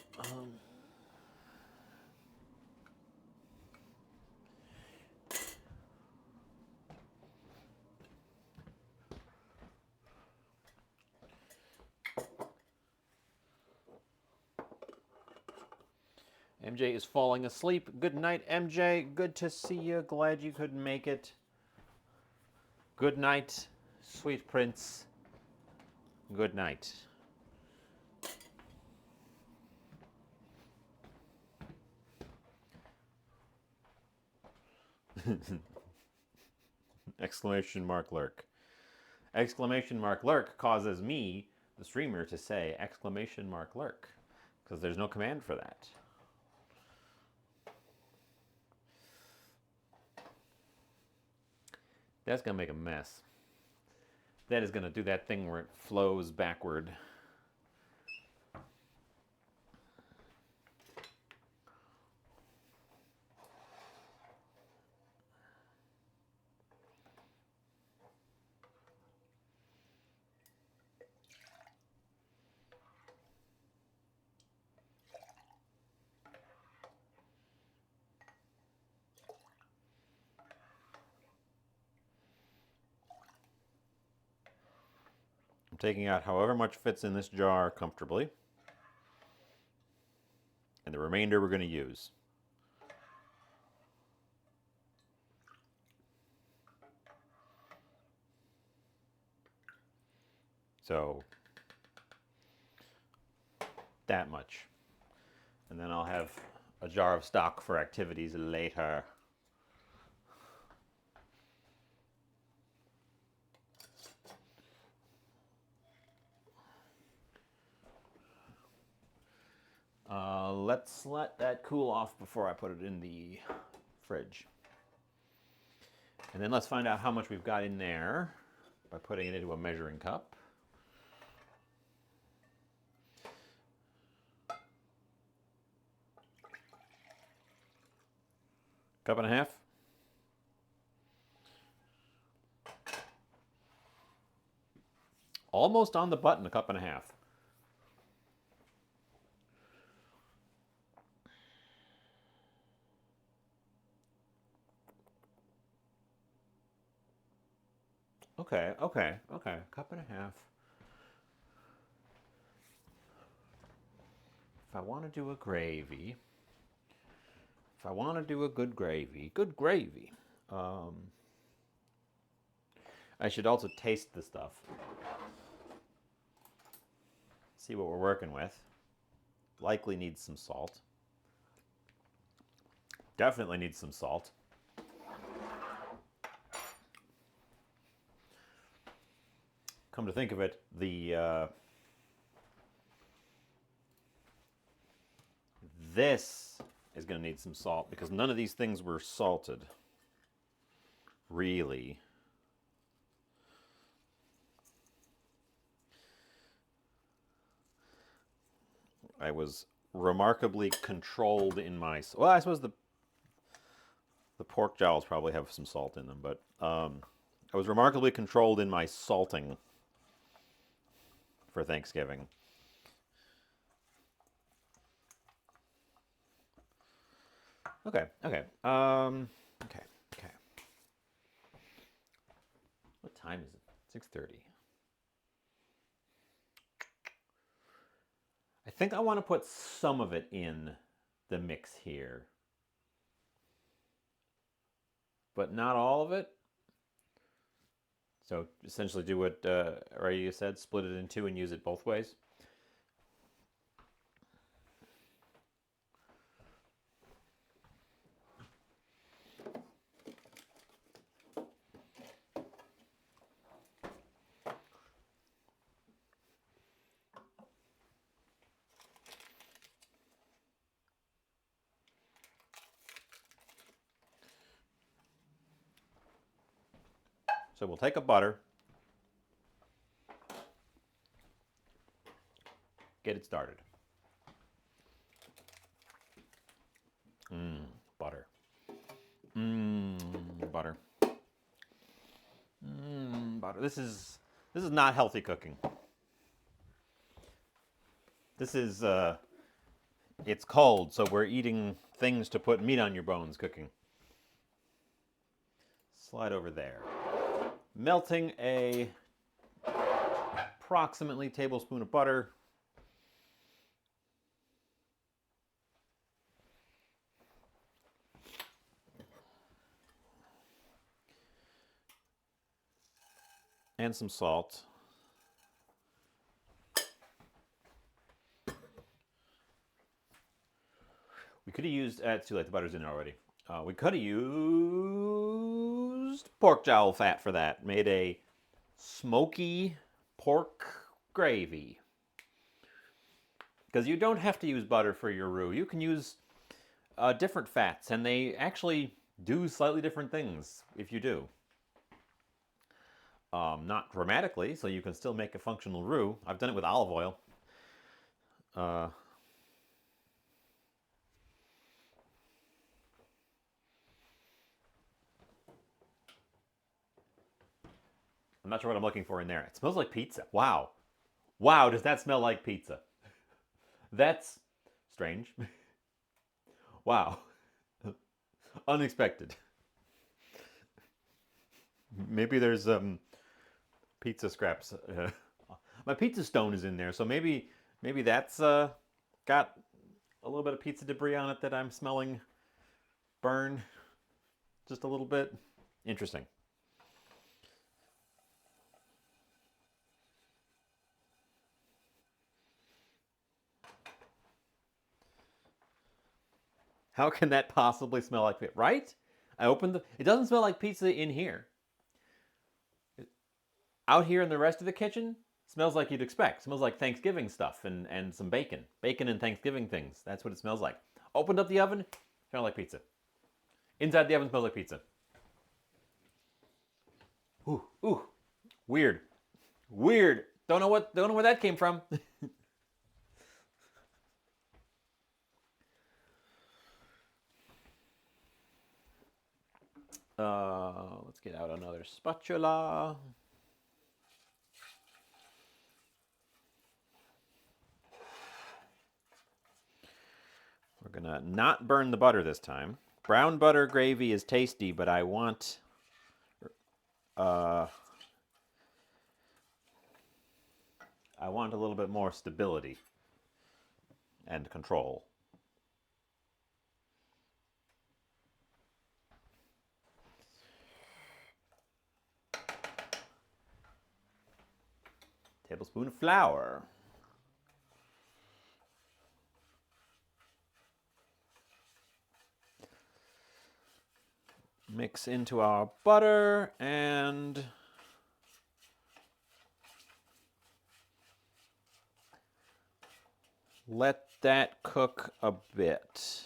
MJ is falling asleep. Good night, MJ. Good to see you. Glad you could make it. Good night, sweet prince. Good night. Exclamation mark lurk. Exclamation mark lurk causes me, the streamer, to say exclamation mark lurk, because there's no command for that. That's going to make a mess. That is going to do that thing where it flows backward. I'm taking out however much fits in this jar comfortably. And the remainder we're going to use. So, that much. And then I'll have a jar of stock for activities later. Let's let that cool off before I put it in the fridge. And then let's find out how much we've got in there by putting it into a measuring cup. Cup and a half. Almost on the button, a cup and a half. Okay. Cup and a half. If I want to do a gravy, if I want to do a good gravy, I should also taste the stuff. See what we're working with. Likely needs some salt. Definitely needs some salt. Come to think of it, this is going to need some salt because none of these things were salted. Really. I was remarkably controlled in my... Well, I suppose the pork jowls probably have some salt in them, but I was remarkably controlled in my salting for Thanksgiving. Okay. What time is it? 6:30. I think I want to put some of it in the mix here, but not all of it. So essentially do what Ray said, split it in two and use it both ways. So we'll take a butter, get it started. Butter. Butter. Butter. This is not healthy cooking. This is it's cold, so we're eating things to put meat on your bones cooking. Slide over there. Melting a approximately tablespoon of butter. and some salt. We could have used, it's too late, the butter's in it already. We could have used pork jowl fat for that. Made a smoky pork gravy. Because you don't have to use butter for your roux. You can use different fats, and they actually do slightly different things if you do. Not dramatically, so you can still make a functional roux. I've done it with olive oil. I'm not sure what I'm looking for in there. It smells like pizza. Wow. Wow, does that smell like pizza? That's strange. Wow. Unexpected. Maybe there's pizza scraps. My pizza stone is in there, so maybe that's got a little bit of pizza debris on it that I'm smelling burn just a little bit. Interesting. How can that possibly smell like pizza? Right? I opened the... It doesn't smell like pizza in here. Out here in the rest of the kitchen, smells like you'd expect. Smells like Thanksgiving stuff and some bacon. Bacon and Thanksgiving things. That's what it smells like. Opened up the oven, smells like pizza. Inside the oven smells like pizza. Ooh, ooh. Weird. Weird. Don't know where that came from. Let's get out another spatula. We're gonna not burn the butter this time. Brown butter gravy is tasty, but I want a little bit more stability and control. Tablespoon of flour. Mix into our butter and let that cook a bit.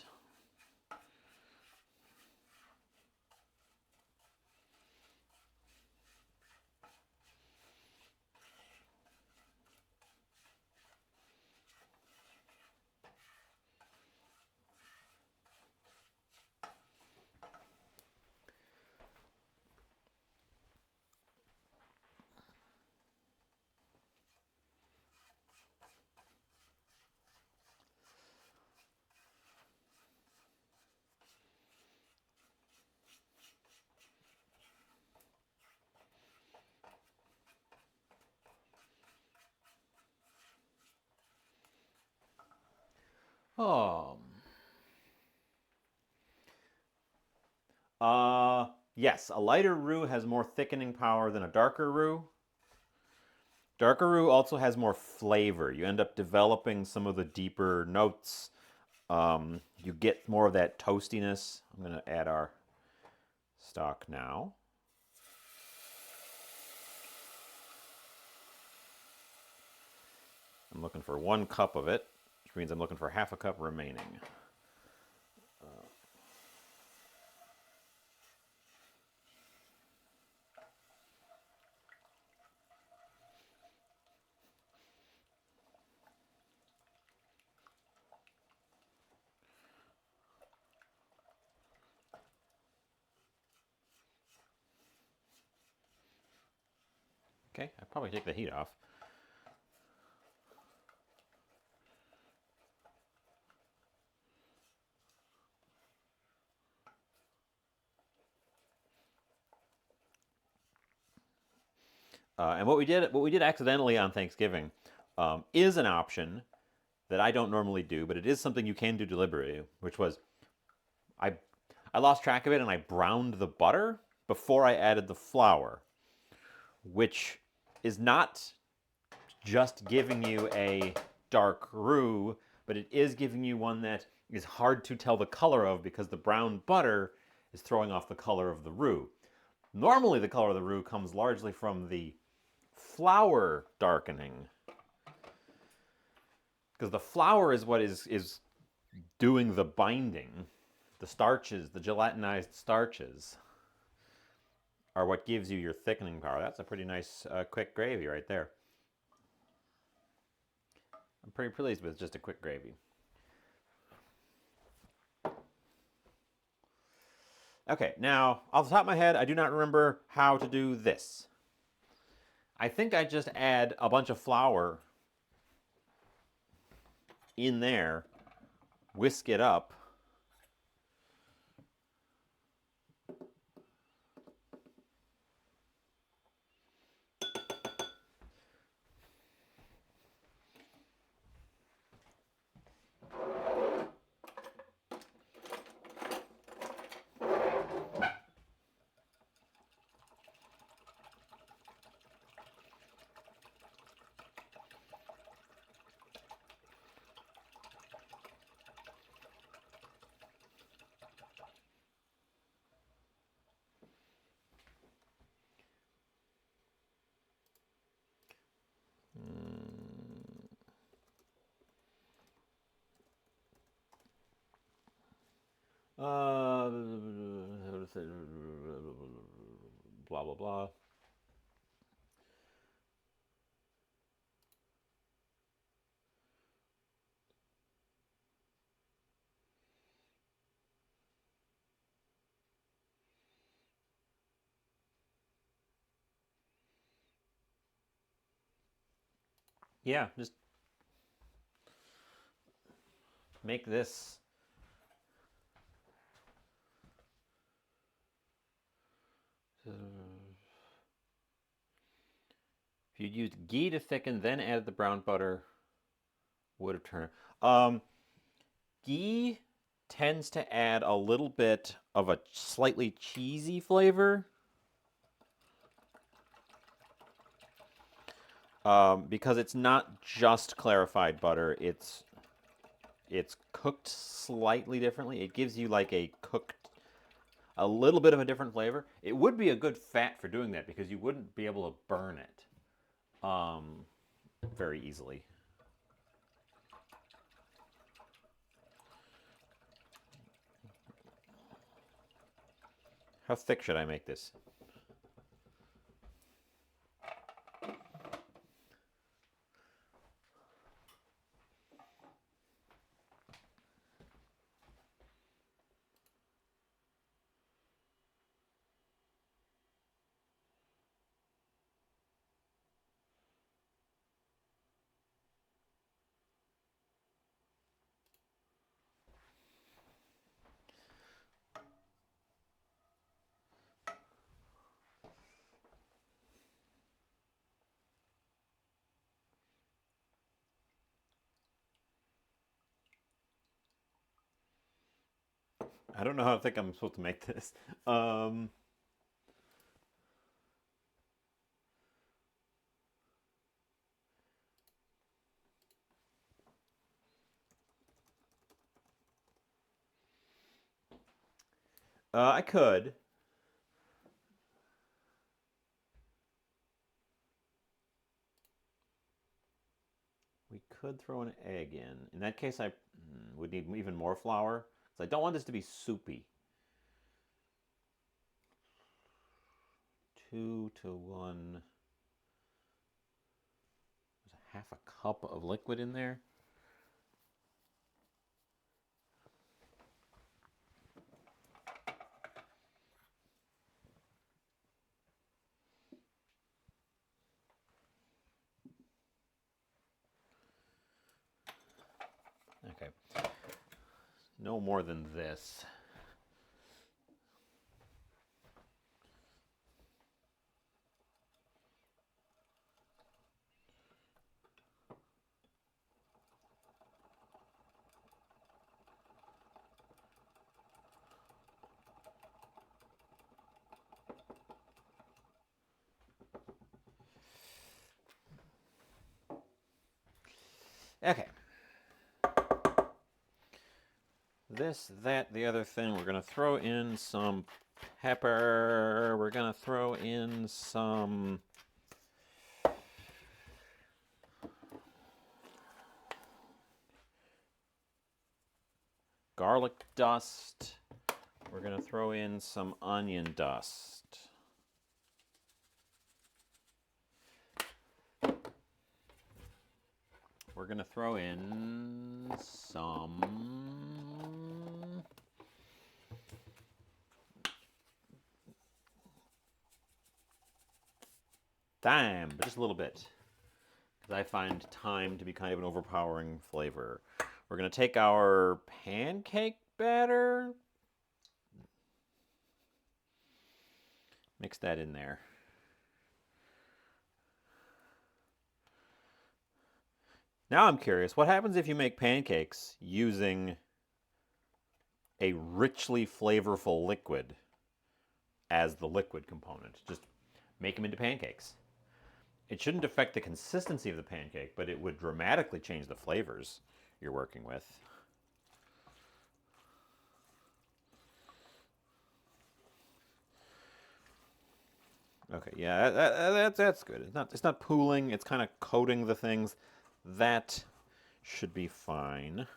Oh. Yes, a lighter roux has more thickening power than a darker roux. Darker roux also has more flavor. You end up developing some of the deeper notes. You get more of that toastiness. I'm going to add our stock now. I'm looking for 1 cup of it, which means I'm looking for half a cup remaining. Okay, I'll probably take the heat off. And what we did accidentally on Thanksgiving is an option that I don't normally do, but it is something you can do deliberately, which was I lost track of it and I browned the butter before I added the flour, which is not just giving you a dark roux, but it is giving you one that is hard to tell the color of because the brown butter is throwing off the color of the roux. Normally the color of the roux comes largely from the flour darkening, because the flour is what is doing the binding. The starches, the gelatinized starches, are what gives you your thickening power. That's a pretty nice quick gravy right there. I'm pretty pleased with just a quick gravy. Okay, now, off the top of my head, I do not remember how to do this. I think I just add a bunch of flour in there, whisk it up, blah, blah, blah. Yeah, just make this. If you'd used ghee to thicken, then added the brown butter, would have turned. Ghee tends to add a little bit of a slightly cheesy flavor. Because it's not just clarified butter, it's cooked slightly differently. It gives you like a little bit of a different flavor. It would be a good fat for doing that because you wouldn't be able to burn it very easily. How thick should I make this? I don't know how thick I'm supposed to make this. I could. We could throw an egg in. In that case, I would need even more flour. So I don't want this to be soupy. 2 to 1. There's a half a cup of liquid in there. Okay. No more than this. Okay. This, that, the other thing. We're going to throw in some pepper. We're going to throw in some garlic dust. We're going to throw in some onion dust. We're going to throw in some thyme, but just a little bit, because I find thyme to be kind of an overpowering flavor. We're going to take our pancake batter, mix that in there. Now I'm curious, what happens if you make pancakes using a richly flavorful liquid as the liquid component? Just make them into pancakes. It shouldn't affect the consistency of the pancake, but it would dramatically change the flavors you're working with. Okay, yeah, that's good. It's not pooling. It's kind of coating the things. That should be fine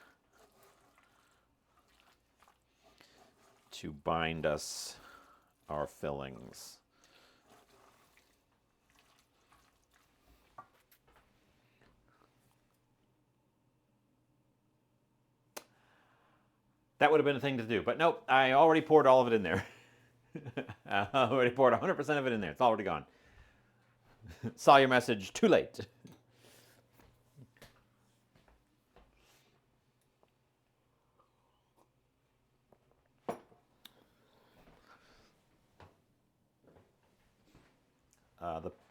to bind us our fillings. That would have been a thing to do, but nope, I already poured all of it in there. I already poured 100% of it in there. It's already gone. Saw your message, too late.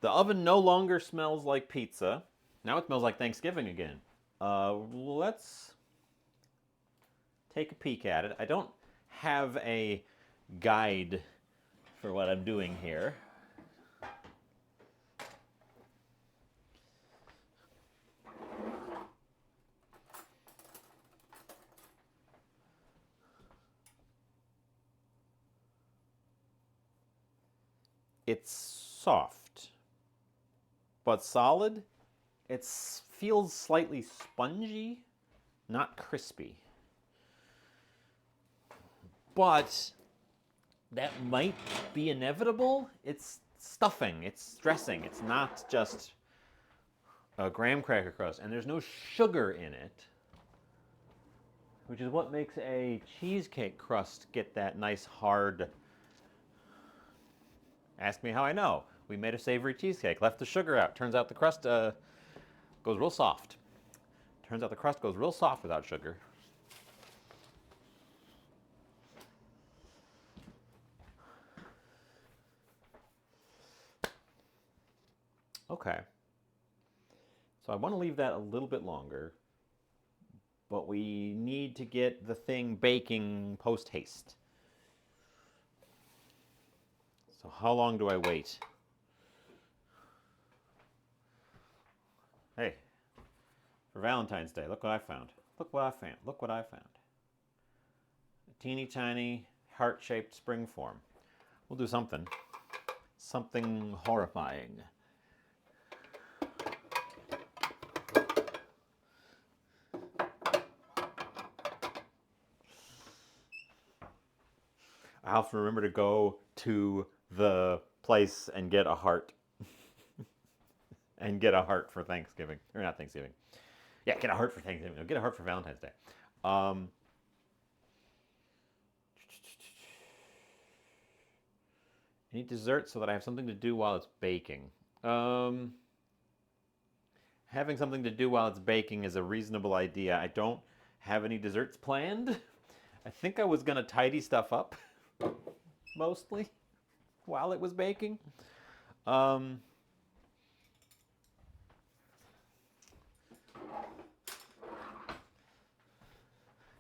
The oven no longer smells like pizza. Now it smells like Thanksgiving again. Let's take a peek at it. I don't have a guide for what I'm doing here. It's soft, but solid. It feels slightly spongy, not crispy. But that might be inevitable. It's stuffing, it's dressing. It's not just a graham cracker crust, and there's no sugar in it, which is what makes a cheesecake crust get that nice hard. Ask me how I know. We made a savory cheesecake, left the sugar out. Turns out the crust goes real soft. Turns out the crust goes real soft without sugar. Okay. So I want to leave that a little bit longer, but we need to get the thing baking post haste. So how long do I wait? Hey, for Valentine's Day, look what I found. Look what I found. Look what I found. A teeny tiny heart-shaped spring form. We'll do something. Something horrifying. I have to remember to go to the place and get a heart. And get a heart for Thanksgiving. Or not Thanksgiving. Yeah, get a heart for Thanksgiving. No, get a heart for Valentine's Day. I need dessert so that I have something to do while it's baking. Having something to do while it's baking is a reasonable idea. I don't have any desserts planned. I think I was going to tidy stuff up, mostly, while it was baking.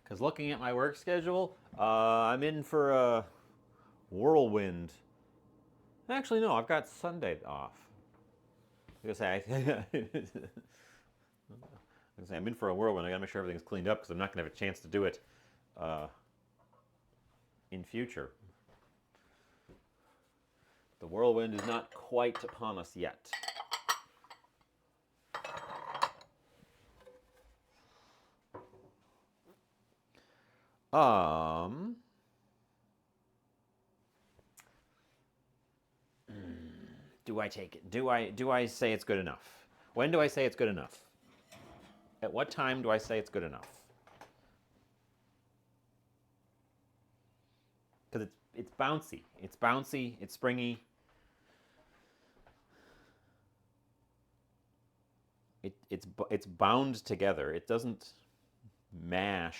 Because looking at my work schedule, I'm in for a whirlwind. Actually, no, I've got Sunday off. I I'm in for a whirlwind. I gotta make sure everything's cleaned up because I'm not gonna have a chance to do it in future. The whirlwind is not quite upon us yet. Do I take it? Do I say it's good enough? When do I say it's good enough? At what time do I say it's good enough? Because it's bouncy. It's bouncy. It's springy. It's bound together. It doesn't mash.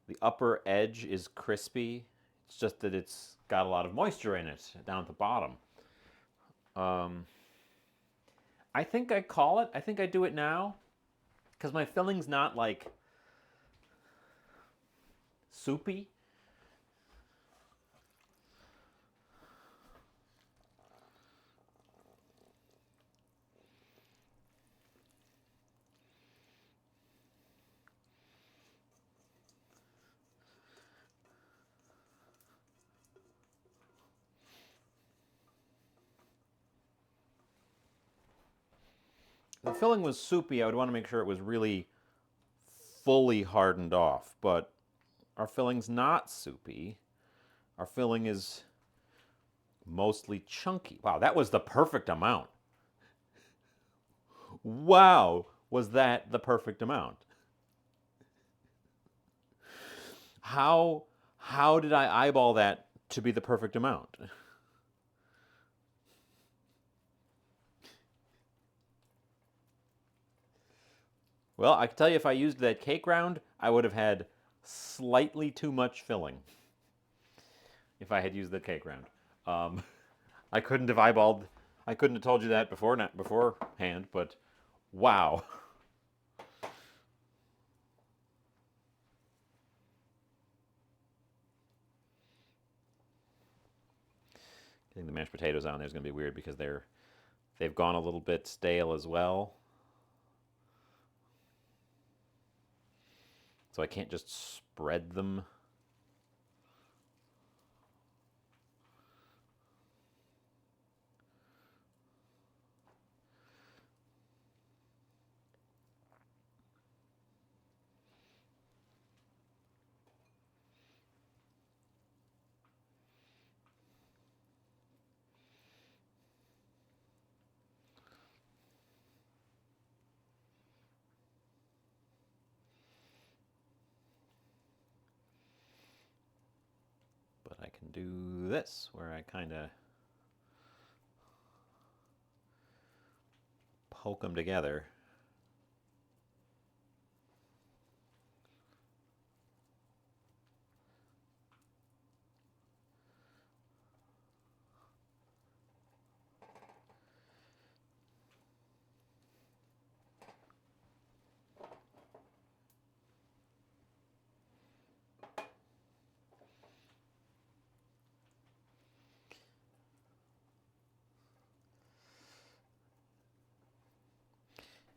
The upper edge is crispy. It's just that it's got a lot of moisture in it down at the bottom. I think I call it. I think I do it now because my filling's not like soupy. If the filling was soupy, I would want to make sure it was really fully hardened off, but our filling's not soupy. Our filling is mostly chunky. Wow, that was the perfect amount. Wow, was that the perfect amount? How did I eyeball that to be the perfect amount? Well, I can tell you if I used that cake round, I would have had slightly too much filling if I had used the cake round. I couldn't have eyeballed, I couldn't have told you that beforehand, but wow. Getting the mashed potatoes on there is going to be weird because they've gone a little bit stale as well. So I can't just spread them. But I can do this where I kind of poke them together.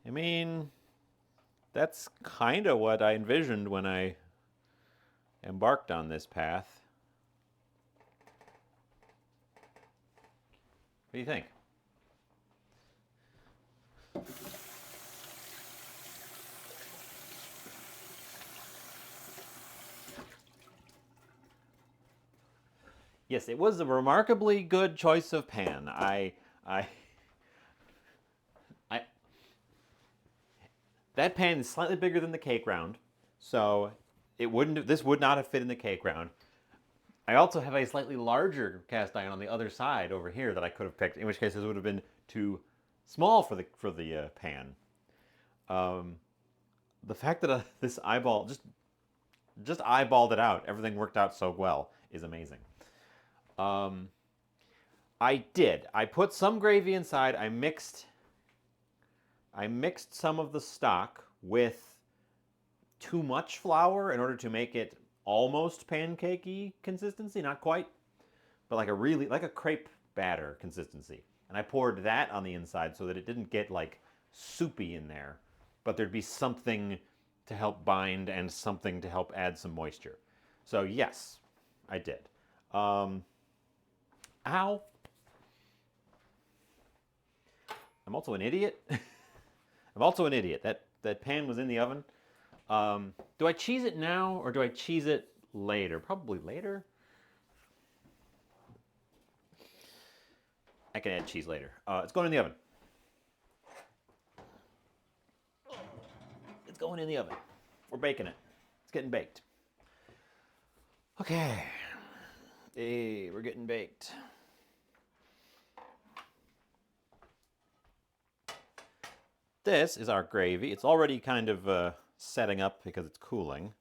I mean, that's kind of what I envisioned when I embarked on this path. What do you think? Yes, it was a remarkably good choice of pan. I that pan is slightly bigger than the cake round, so this would not have fit in the cake round. I also have a slightly larger cast iron on the other side over here that I could have picked, in which case this would have been too small for the pan. The fact that this eyeball just eyeballed it out, everything worked out so well, is amazing. I did. I put some gravy inside. I mixed some of the stock with too much flour in order to make it almost pancakey consistency, not quite, but like a crepe batter consistency. And I poured that on the inside so that it didn't get like soupy in there, but there'd be something to help bind and something to help add some moisture. So yes, I did. Ow. I'm also an idiot. I'm also an idiot. That pan was in the oven. Do I cheese it now or do I cheese it later? Probably later. I can add cheese later. It's going in the oven. It's going in the oven. We're baking it. It's getting baked. Okay. Hey, we're getting baked. This is our gravy. It's already kind of setting up because it's cooling.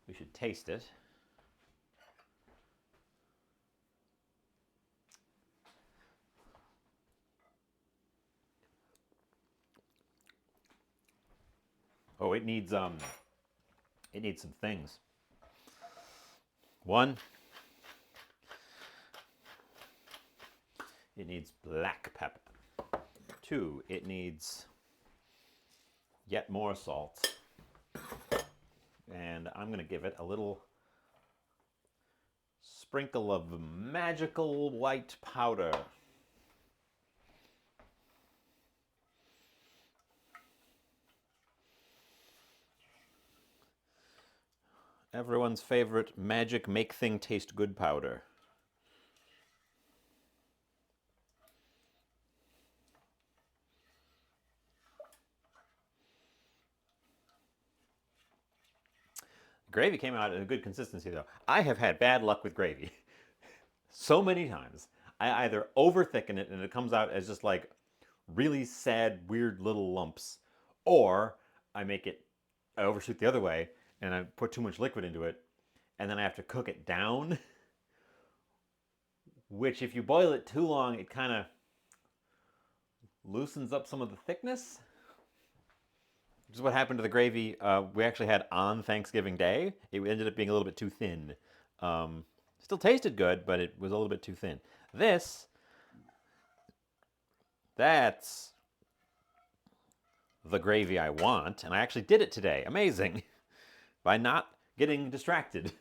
We should taste it. Oh, it needs some things. One, it needs black pepper. Two, it needs yet more salt. And I'm going to give it a little sprinkle of magical white powder. Everyone's favorite magic make thing taste good powder. Gravy came out in a good consistency, though. I have had bad luck with gravy so many times. I either over thicken it and it comes out as just like really sad, weird little lumps, or I overshoot the other way and I put too much liquid into it, and then I have to cook it down. Which, if you boil it too long, it kind of loosens up some of the thickness. Which is what happened to the gravy we actually had on Thanksgiving Day. It ended up being a little bit too thin. Still tasted good, but it was a little bit too thin. That's the gravy I want, and I actually did it today. Amazing. By not getting distracted.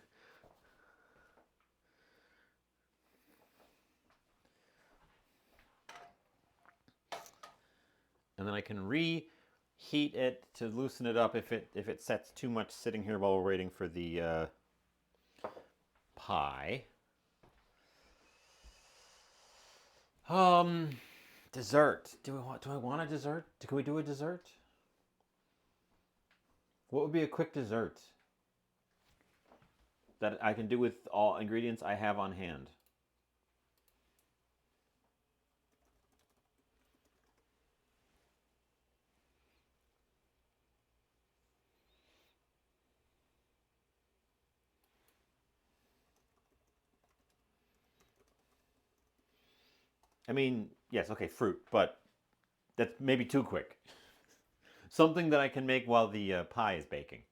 And then I can reheat it to loosen it up if it sets too much sitting here while we're waiting for the pie. Dessert. Do I want a dessert? Can we do a dessert? What would be a quick dessert that I can do with all ingredients I have on hand? I mean, yes, okay, fruit, but that's maybe too quick. Something that I can make while the pie is baking.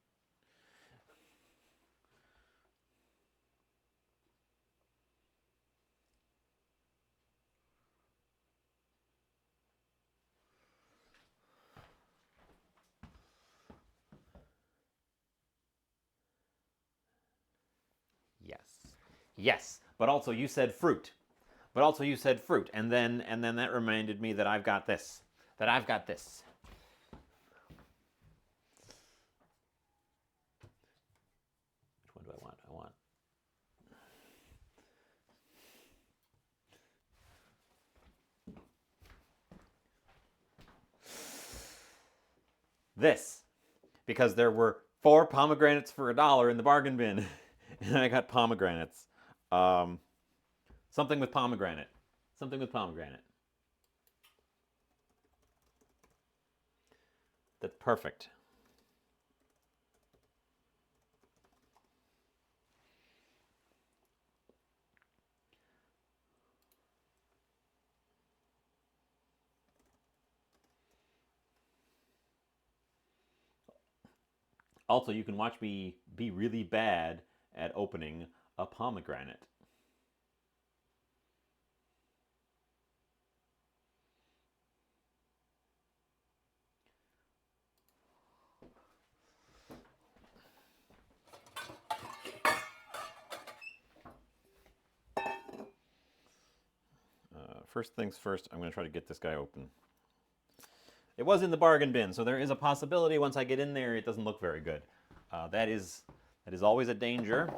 Yes. Yes, but also you said fruit. But also you said fruit, and then that reminded me that I've got this. That I've got this. Which one do I want? I want this, because there were 4 pomegranates for $1 in the bargain bin, and I got pomegranates. Um, something with pomegranate. Something with pomegranate. That's perfect. Also, you can watch me be really bad at opening a pomegranate. First things first, I'm going to try to get this guy open. It was in the bargain bin, so there is a possibility once I get in there it doesn't look very good. That is always a danger.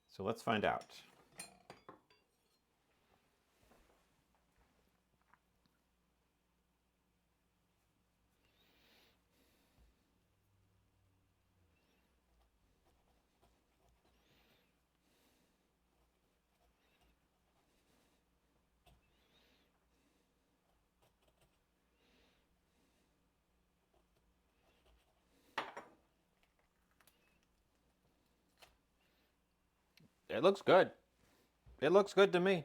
So let's find out. It looks good. It looks good to me.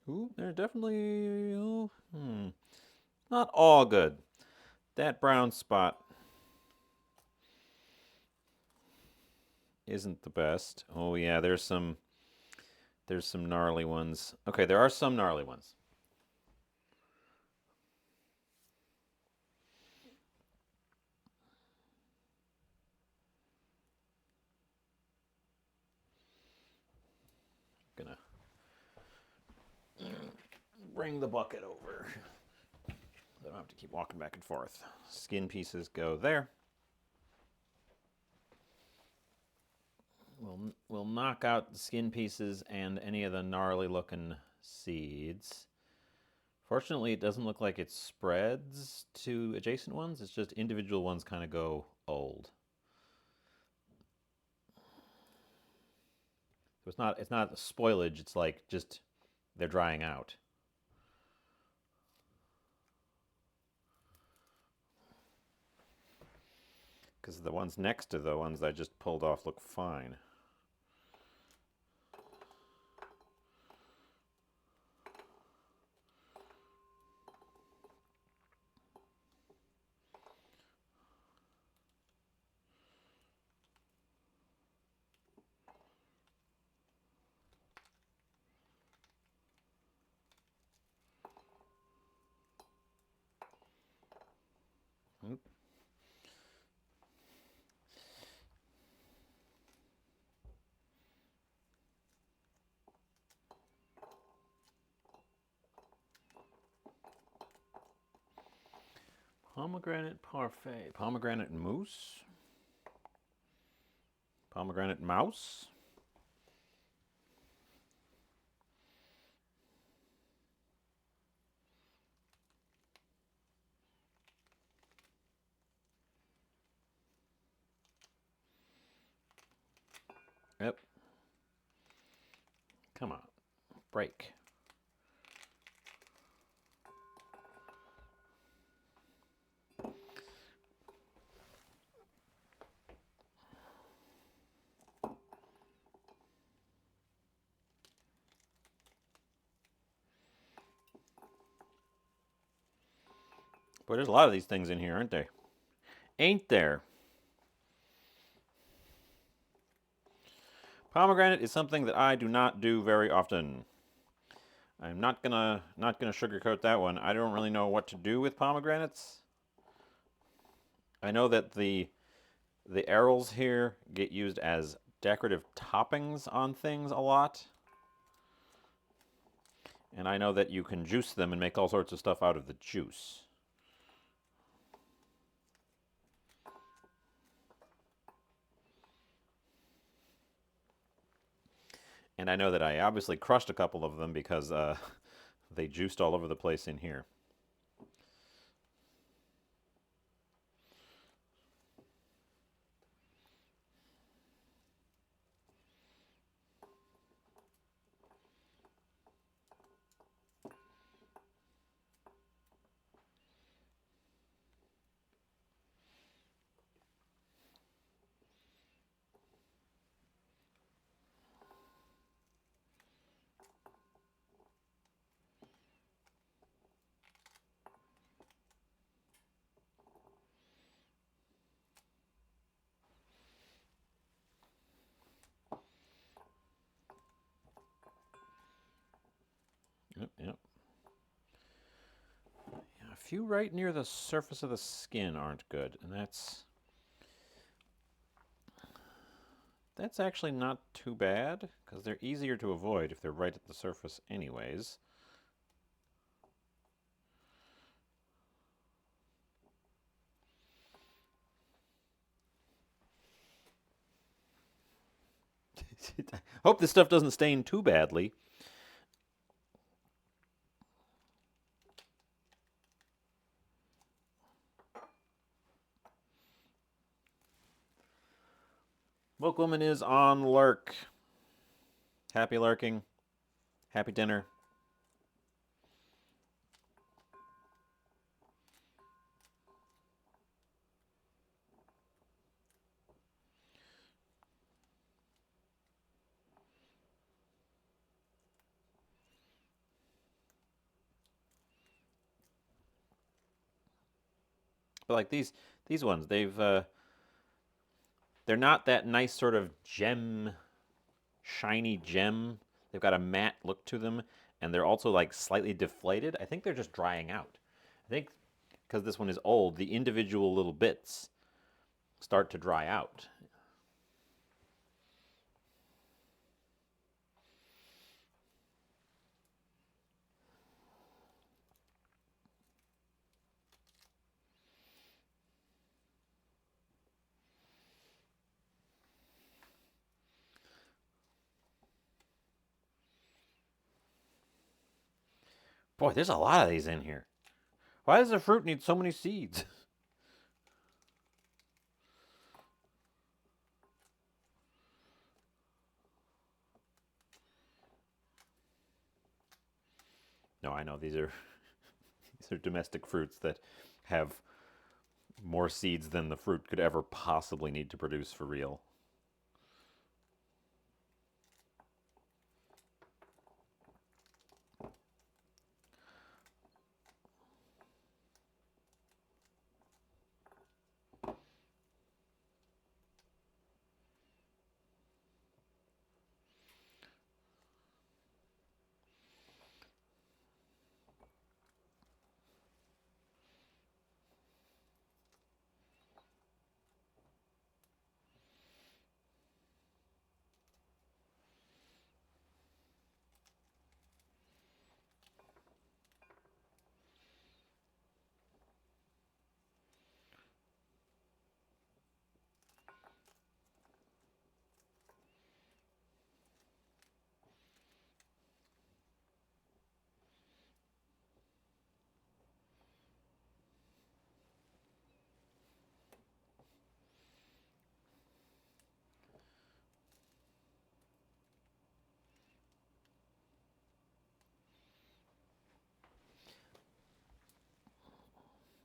Ooh, they're definitely not all good. That brown spot isn't the best. Oh yeah, there's some gnarly ones. Okay, there are some gnarly ones. I'm gonna bring the bucket over. I don't have to keep walking back and forth. Skin pieces go there. We'll knock out the skin pieces and any of the gnarly looking seeds. Fortunately, it doesn't look like it spreads to adjacent ones. It's just individual ones kind of go old. So it's not spoilage. It's like just they're drying out. Because the ones next to the ones I just pulled off look fine. Pomegranate parfait. Pomegranate mousse. Pomegranate mouse. Yep. Come on. Break. Boy, there's a lot of these things in here, aren't there? Ain't there? Pomegranate is something that I do not do very often. I'm not gonna sugarcoat that one. I don't really know what to do with pomegranates. I know that the arils here get used as decorative toppings on things a lot. And I know that you can juice them and make all sorts of stuff out of the juice. And I know that I obviously crushed a couple of them because they juiced all over the place in here. few right near the surface of the skin aren't good, and that's actually not too bad, because they're easier to avoid if they're right at the surface anyways. Hope this stuff doesn't stain too badly. Bookwoman is on lurk. Happy lurking. Happy dinner. But like these ones, they're not that nice sort of gem, shiny gem. They've got a matte look to them, and they're also like slightly deflated. I think they're just drying out. I think because this one is old, the individual little bits start to dry out. Boy, there's a lot of these in here. Why does the fruit need so many seeds? No, I know these are these are domestic fruits that have more seeds than the fruit could ever possibly need to produce for real.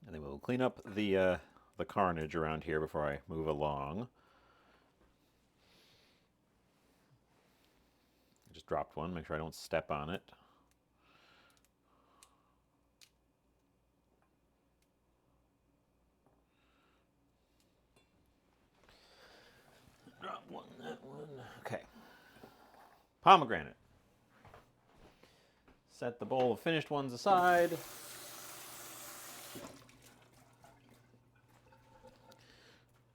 And then we'll clean up the carnage around here before I move along. I just dropped one, make sure I don't step on it. Drop one, that one. Okay. Pomegranate. Set the bowl of finished ones aside.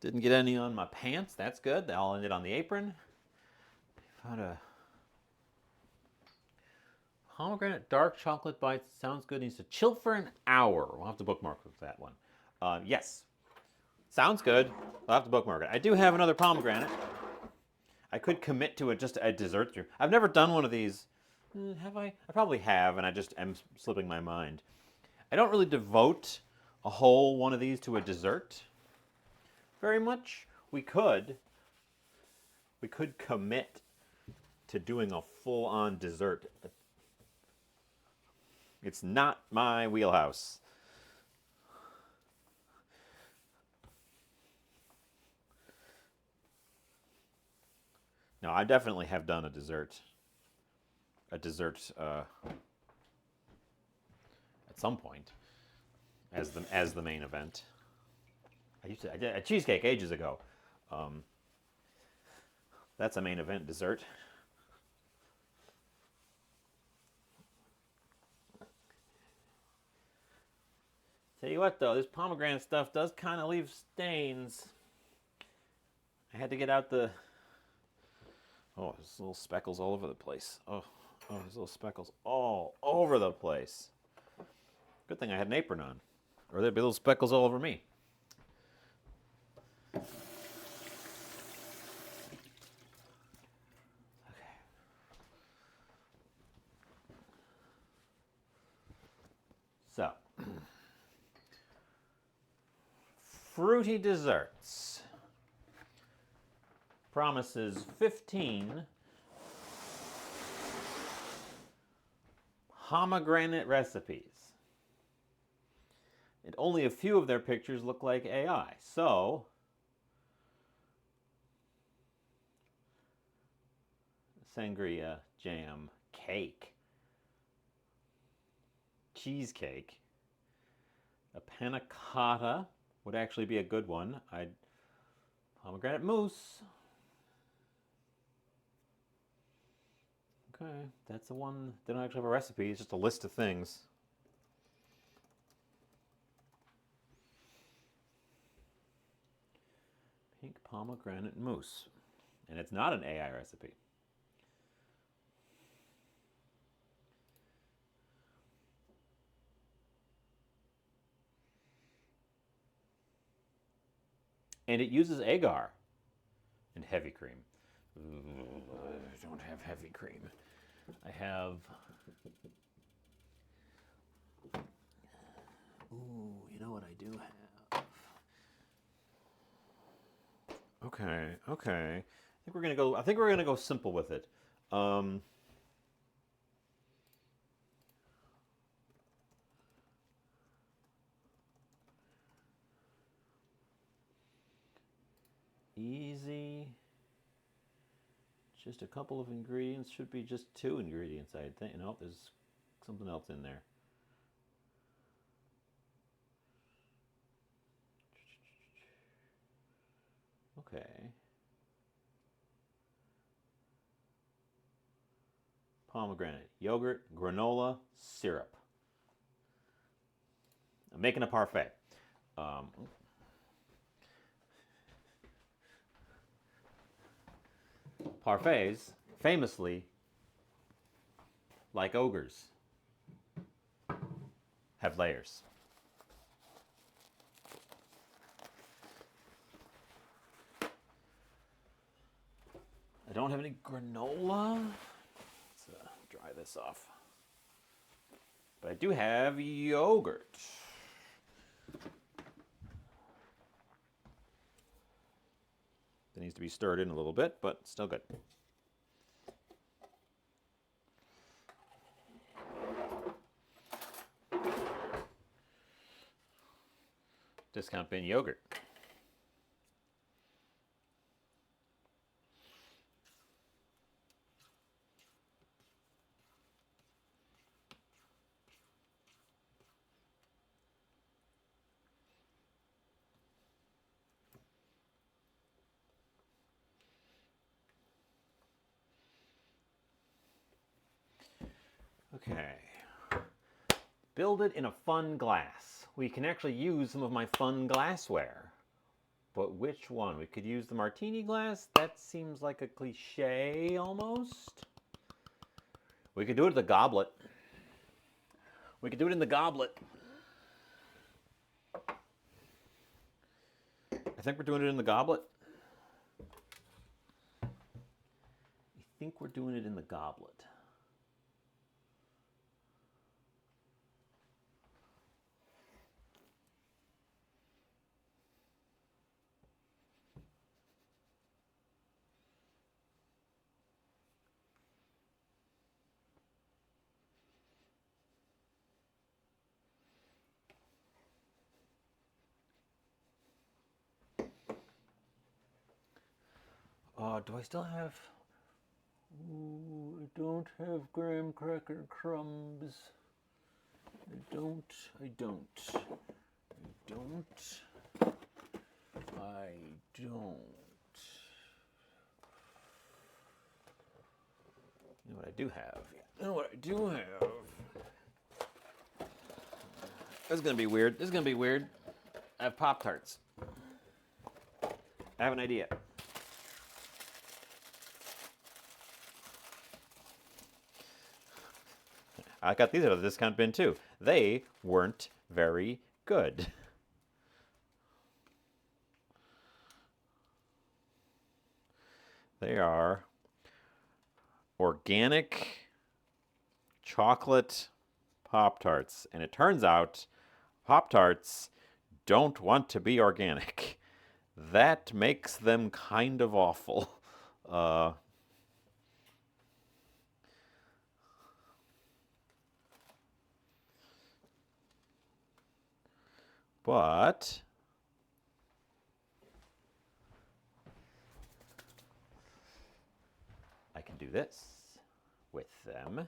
Didn't get any on my pants. That's good. They all ended on the apron. Found a pomegranate dark chocolate bites. Sounds good. Needs to chill for an hour. We'll have to bookmark that one. Yes. Sounds good. I'll have to bookmark it. I do have another pomegranate. I could commit to it just a dessert stream. I've never done one of these. Have I? I probably have, and I just am slipping my mind. I don't really devote a whole one of these to a dessert very much. We could commit to doing a full-on dessert. It's not my wheelhouse. No, I definitely have done a dessert at some point as the main event. I did a cheesecake ages ago. That's a main event dessert. what though, this pomegranate stuff does kind of leave stains. I had to get out the... Oh, there's little speckles all over the place. Oh, there's little speckles all over the place. Good thing I had an apron on, or there'd be little speckles all over me. Okay. So, fruity desserts. Promises 15 pomegranate recipes. And only a few of their pictures look like AI. So, sangria, jam, cake, cheesecake, a panna cotta would actually be a good one. Pomegranate mousse. Okay, that's the one. They don't actually have a recipe, it's just a list of things. Pink pomegranate mousse. And it's not an AI recipe. And it uses agar and heavy cream. I don't have heavy cream. I have... Ooh, you know what I do have? Okay. I think we're gonna go simple with it. Easy. Just a couple of ingredients. Should be just 2 ingredients, I think. Nope, there's something else in there. Okay. Pomegranate, yogurt, granola, syrup. I'm making a parfait. Parfaits, famously, like ogres, have layers. I don't have any granola. Let's dry this off. But I do have yogurt. That needs to be stirred in a little bit, but still good. Discount bin yogurt. Okay. Build it in a fun glass. We can actually use some of my fun glassware. But which one? We could use the martini glass. That seems like a cliche almost. We could do it in the goblet. We could do it in the goblet. I think we're doing it in the goblet. I think we're doing it in the goblet. Do I still have... Ooh, I don't have graham cracker crumbs. I don't. You know what I do have? This is gonna be weird. This is gonna be weird. I have Pop-Tarts. I have an idea. I got these out of the discount bin too. They weren't very good. They are organic chocolate Pop-Tarts. And it turns out Pop-Tarts don't want to be organic. That makes them kind of awful. But I can do this with them.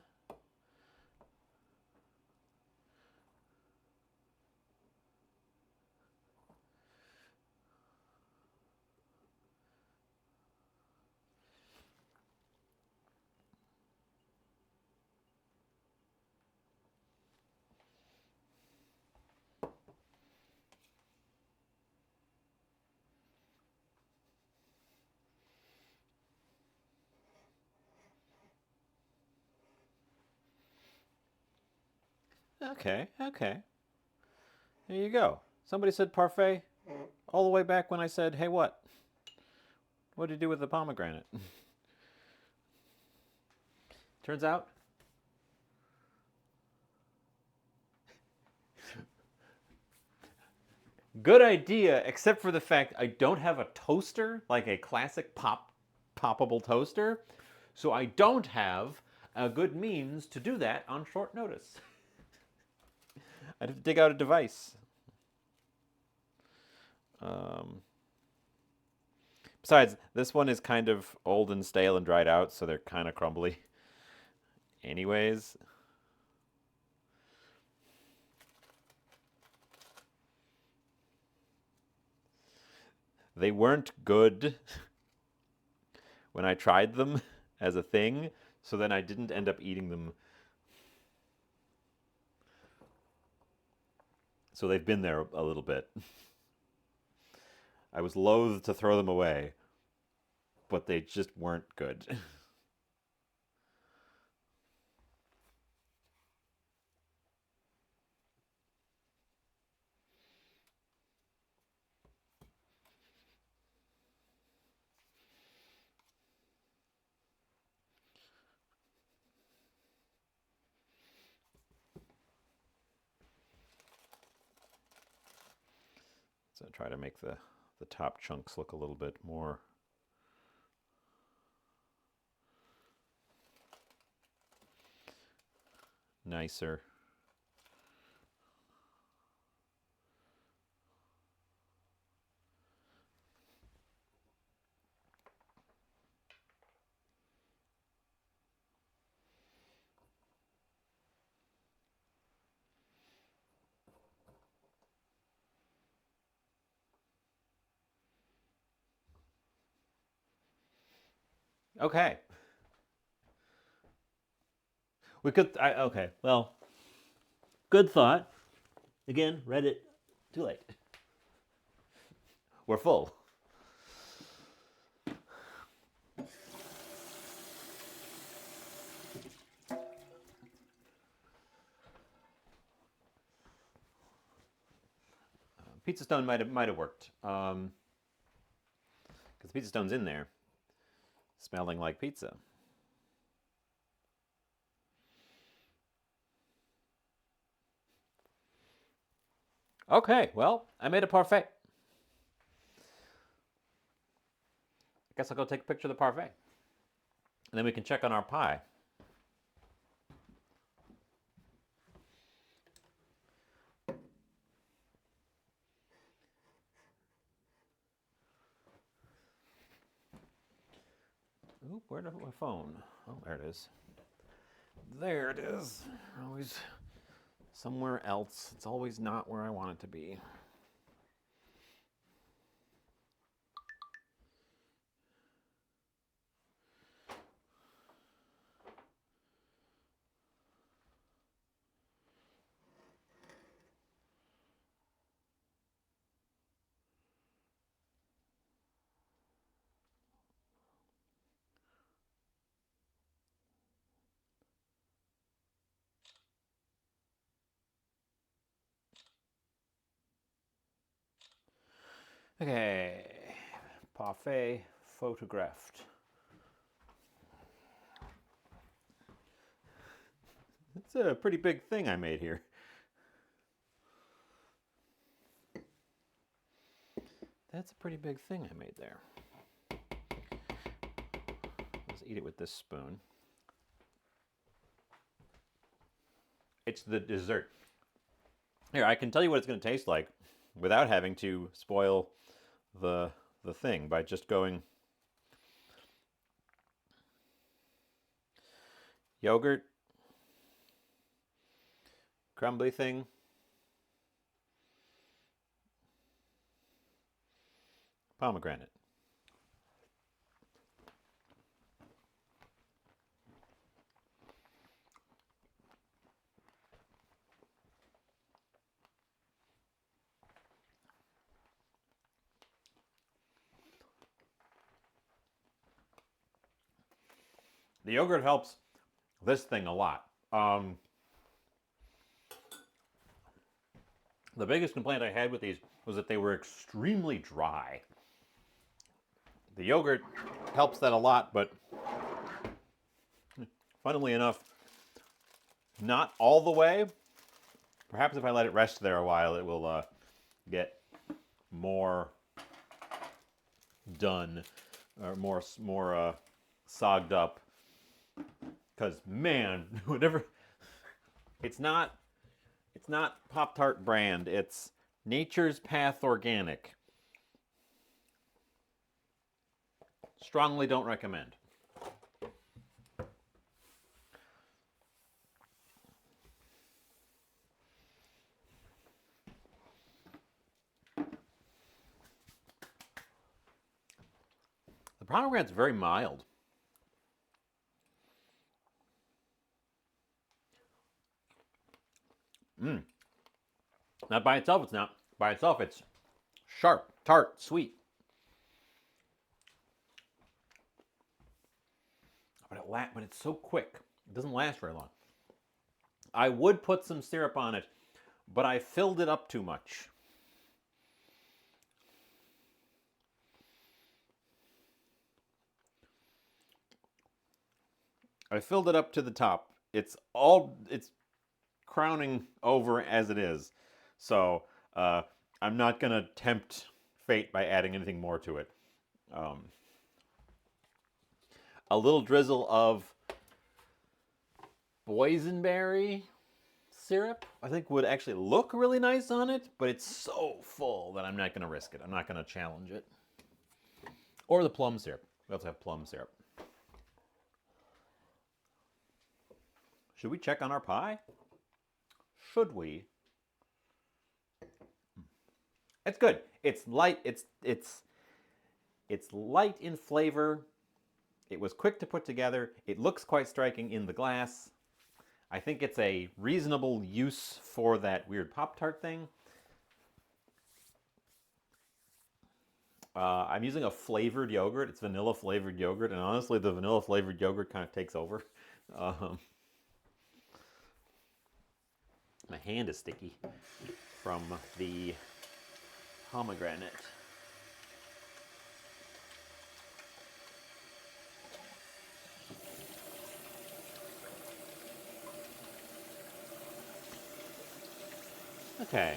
Okay, okay. There you go. Somebody said parfait all the way back when I said, hey, what? What did you do with the pomegranate? Turns out, good idea, except for the fact I don't have a toaster, like a classic poppable toaster. So I don't have a good means to do that on short notice. I'd have to dig out a device. Besides, this one is kind of old and stale and dried out, so they're kind of crumbly. Anyways. They weren't good when I tried them as a thing, so then I didn't end up eating them. So they've been there a little bit. I was loath to throw them away, but they just weren't good. So try to make the top chunks look a little bit more nicer. Okay. We could, okay, well, good thought. Again, read it too late. We're full. Pizza Stone might have worked, because Pizza Stone's in there, smelling like pizza. Okay, well, I made a parfait. I guess I'll go take a picture of the parfait, and then we can check on our pie. Oop, where'd my phone? Oh, there it is. There it is. Always somewhere else. It's always not where I want it to be. Okay, parfait photographed. It's a pretty big thing I made here. That's a pretty big thing I made there. Let's eat it with this spoon. It's the dessert. Here, I can tell you what it's going to taste like without having to spoil the thing by just going yogurt, crumbly thing, pomegranate. The yogurt helps this thing a lot. The biggest complaint I had with these was that they were extremely dry. The yogurt helps that a lot, but funnily enough, not all the way. Perhaps if I let it rest there a while, it will get more done, or more sogged up. Because man, whatever, it's not Pop-Tart brand. It's Nature's Path Organic. Strongly don't recommend. The pomegranate's very mild. Not by itself, it's not. By itself, it's sharp, tart, sweet. But it's so quick. It doesn't last very long. I would put some syrup on it, but I filled it up too much. I filled it up to the top. It's crowning over as it is. So I'm not going to tempt fate by adding anything more to it. A little drizzle of boysenberry syrup, I think, would actually look really nice on it, but it's so full that I'm not going to risk it. I'm not going to challenge it. Or the plum syrup. We also have plum syrup. Should we check on our pie? Should we? It's good. It's light. It's light in flavor. It was quick to put together. It looks quite striking in the glass. I think it's a reasonable use for that weird Pop-Tart thing. I'm using a flavored yogurt. It's vanilla flavored yogurt, and honestly, the vanilla flavored yogurt kind of takes over. My hand is sticky from the pomegranate. Okay.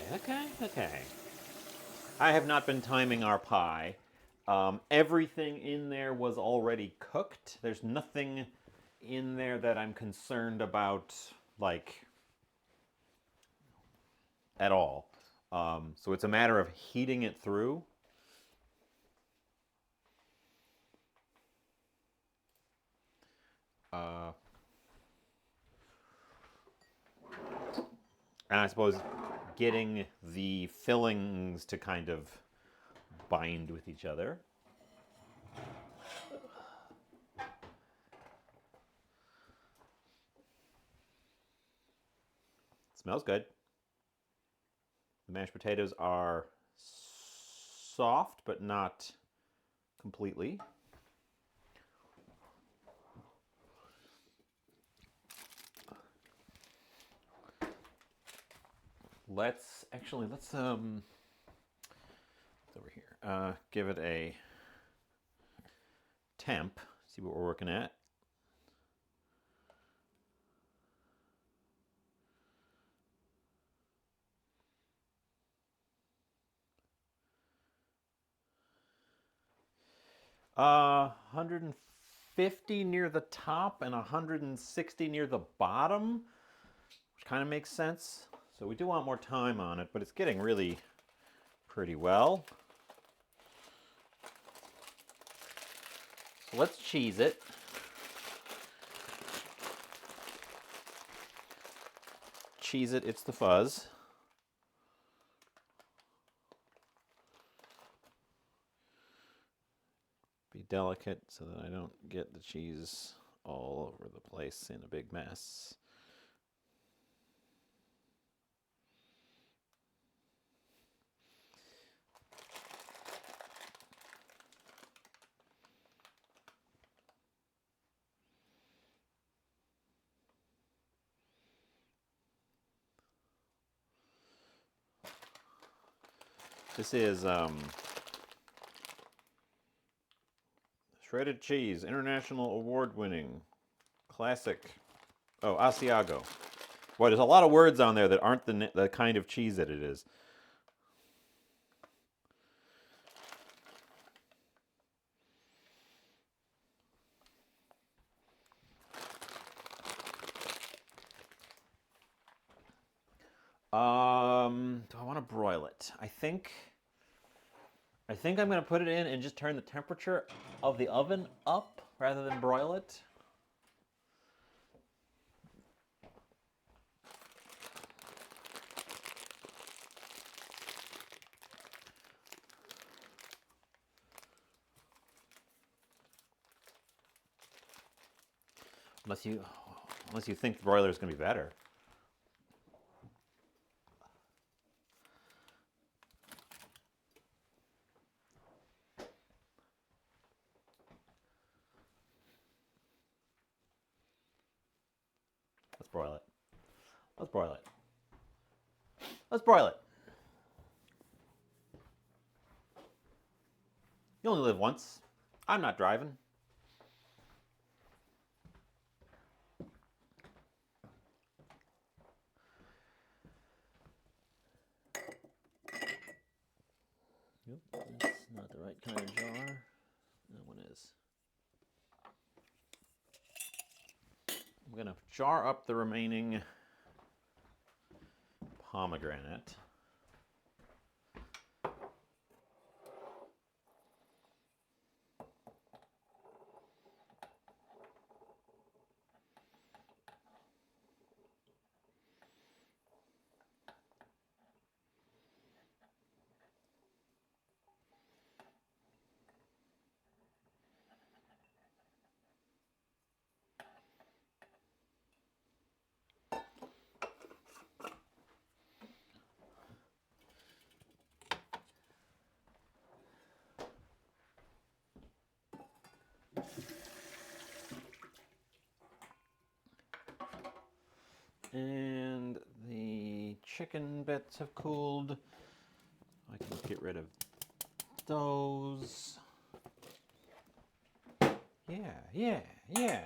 I have not been timing our pie. Everything in there was already cooked. There's nothing in there that I'm concerned about, like, at all. So it's a matter of heating it through. And I suppose getting the fillings to kind of bind with each other. Smells good. The mashed potatoes are soft, but not completely. Let's it's over here. give it a temp, see what we're working at. Uh, 150 near the top and 160 near the bottom, which kind of makes sense. So we do want more time on it, but it's getting really pretty well. So let's cheese it. Cheese it, it's the fuzz. Be delicate so that I don't get the cheese all over the place in a big mess. This is shredded cheese, international award-winning, classic. Oh, Asiago. Boy, there's a lot of words on there that aren't the kind of cheese that it is. Do I want to broil it? I think I'm going to put it in and just turn the temperature of the oven up rather than broil it. Unless you think the broiler is going to be better. Let's broil it. Let's broil it. Let's broil it. You only live once. I'm not driving. Yep, that's not the right kind of jar. That one is. I'm going to jar up the remaining pomegranate. And the chicken bits have cooled. I can get rid of those. Yeah.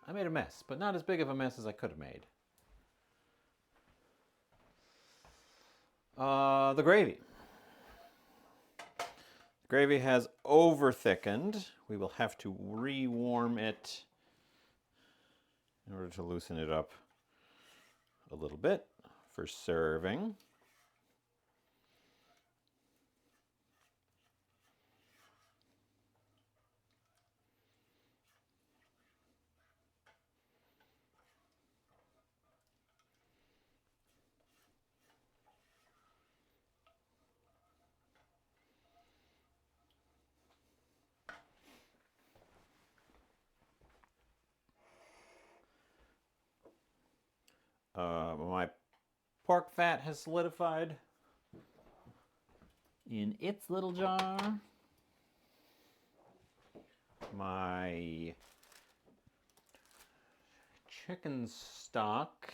I made a mess, but not as big of a mess as I could have made. The gravy. The gravy has over thickened. We will have to rewarm it in order to loosen it up a little bit for serving. My pork fat has solidified in its little jar. My chicken stock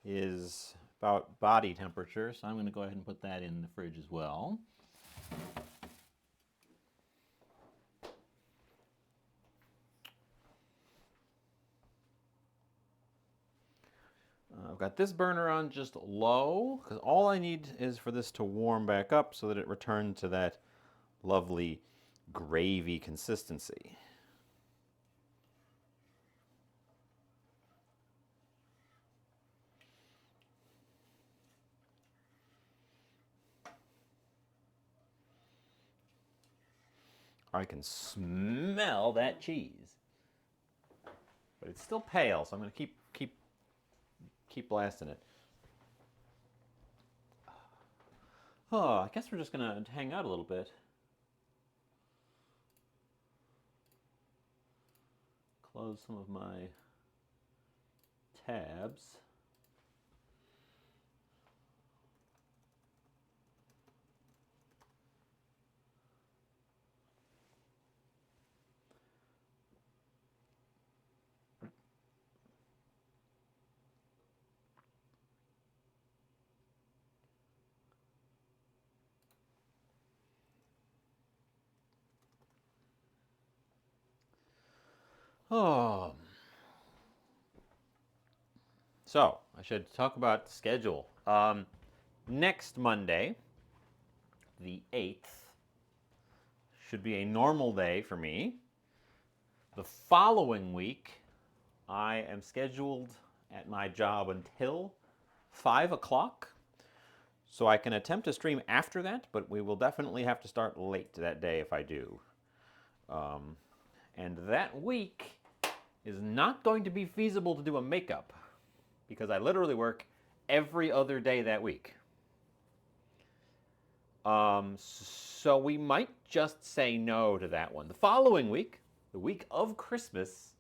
is about body temperature, so I'm going to go ahead and put that in the fridge as well. I've got this burner on just low because all I need is for this to warm back up so that it returns to that lovely gravy consistency. I can smell that cheese, but it's still pale, so I'm going to keep blasting it. Oh, I guess we're just going to hang out a little bit. Close some of my tabs. Oh. So, I should talk about the schedule. Next Monday, the 8th, should be a normal day for me. The following week, I am scheduled at my job until 5 o'clock. So I can attempt to stream after that, but we will definitely have to start late that day if I do. And that week is not going to be feasible to do a makeup because I literally work every other day that week. So we might just say no to that one. The following week, the week of Christmas,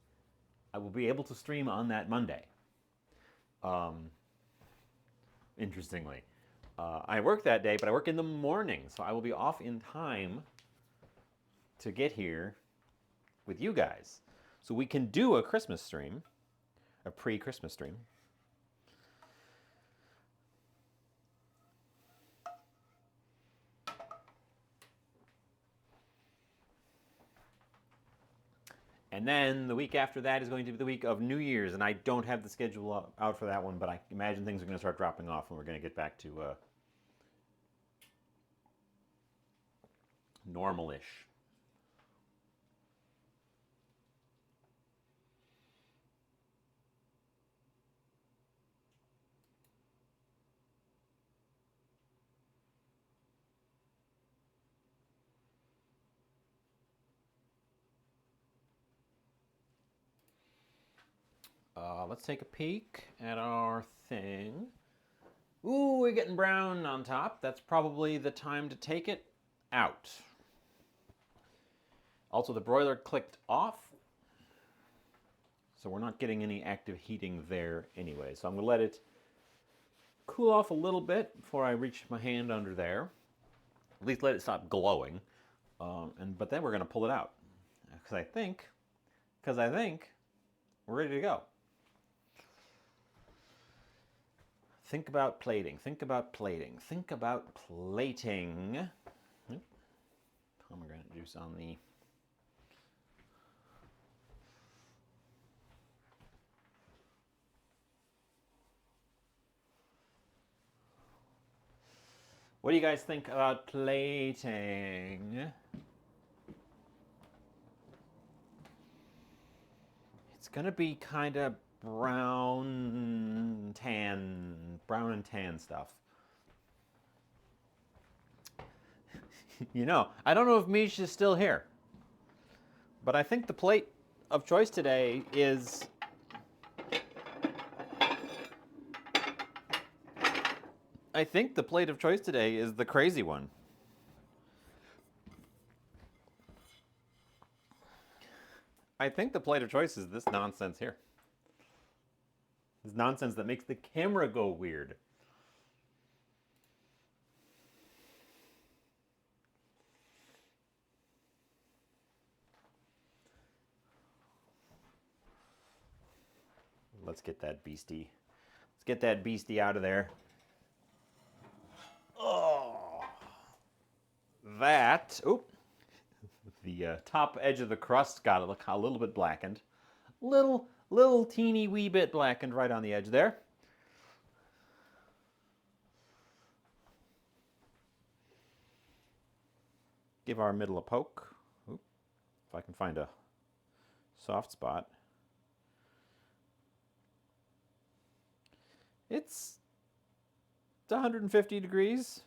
I will be able to stream on that Monday. Interestingly. I work that day, but I work in the morning, so I will be off in time to get here with you guys. So we can do a Christmas stream, a pre-Christmas stream. And then the week after that is going to be the week of New Year's, and I don't have the schedule out for that one, but I imagine things are going to start dropping off and we're going to get back to normal-ish. Let's take a peek at our thing. Ooh, we're getting brown on top. That's probably the time to take it out. Also, the broiler clicked off, so we're not getting any active heating there anyway. So I'm going to let it cool off a little bit before I reach my hand under there. At least let it stop glowing. But then we're going to pull it out because I think we're ready to go. Think about plating. Think about plating. Think about plating. Pomegranate juice on the... What do you guys think about plating? It's gonna be kind of brown and tan stuff. You know, I don't know if Mish is still here, but I think the plate of choice today is the crazy one. I think the plate of choice is this nonsense here. This nonsense that makes the camera go weird. Let's get that beastie. Let's get that beastie out of there. Oh, that. Oop. The top edge of the crust got a little bit blackened. Little teeny wee bit blackened right on the edge there. give our middle a poke. Oop, if I can find a soft spot. It's 150 degrees.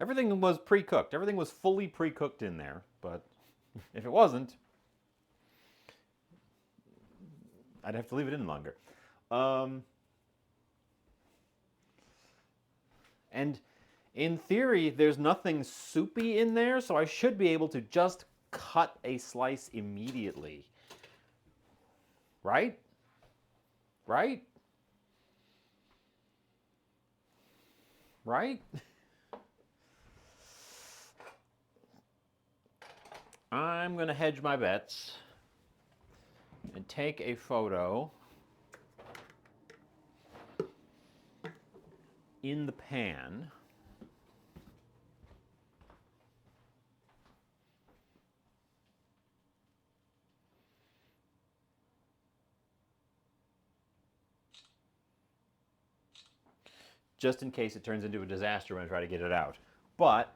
Everything was pre-cooked. Everything was fully pre-cooked in there, but if it wasn't, I'd have to leave it in longer. And in theory, there's nothing soupy in there, so I should be able to just cut a slice immediately. Right? Right? Right? I'm going to hedge my bets and take a photo in the pan. Just in case it turns into a disaster when I try to get it out. But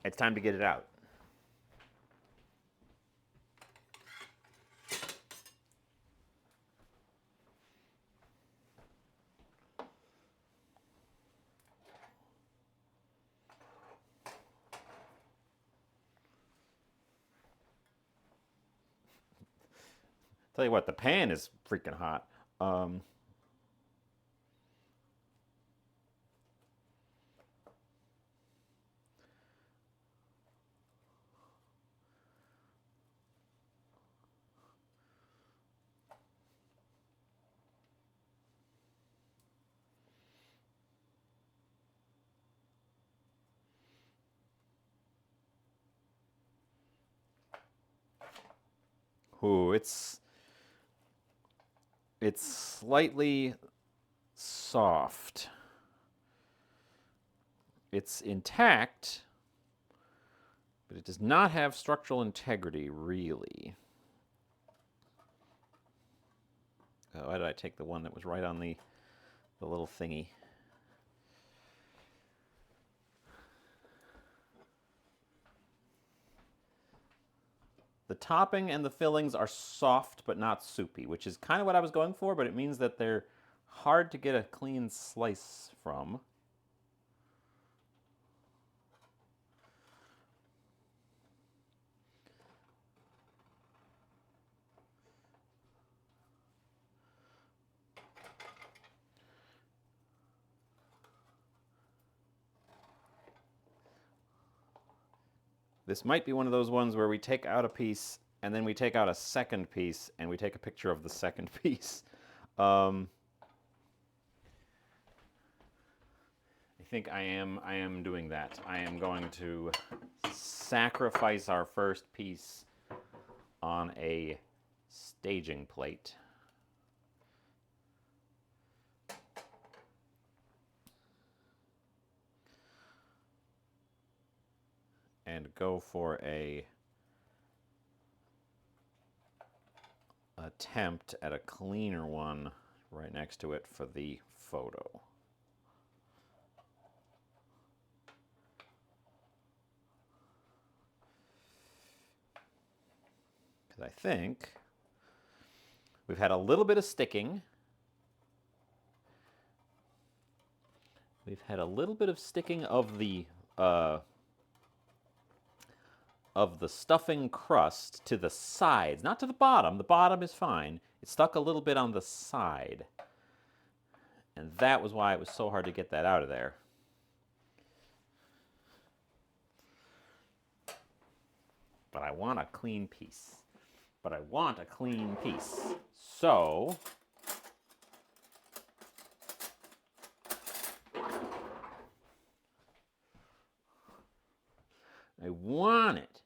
it's time to get it out. Tell you what, the pan is freaking hot. Ooh, it's slightly soft. It's intact, but it does not have structural integrity, really. Oh, why did I take the one that was right on the little thingy? The topping and the fillings are soft but not soupy, which is kind of what I was going for, but it means that they're hard to get a clean slice from. This might be one of those ones where we take out a piece and then we take out a second piece and we take a picture of the second piece. I think I am doing that. I am going to sacrifice our first piece on a staging plate. And go for a attempt at a cleaner one right next to it for the photo. Because I think we've had a little bit of sticking. We've had a little bit of sticking of the stuffing crust to the sides, not to the bottom. The bottom is fine. It stuck a little bit on the side. And that was why it was so hard to get that out of there. But I want a clean piece. So I want it.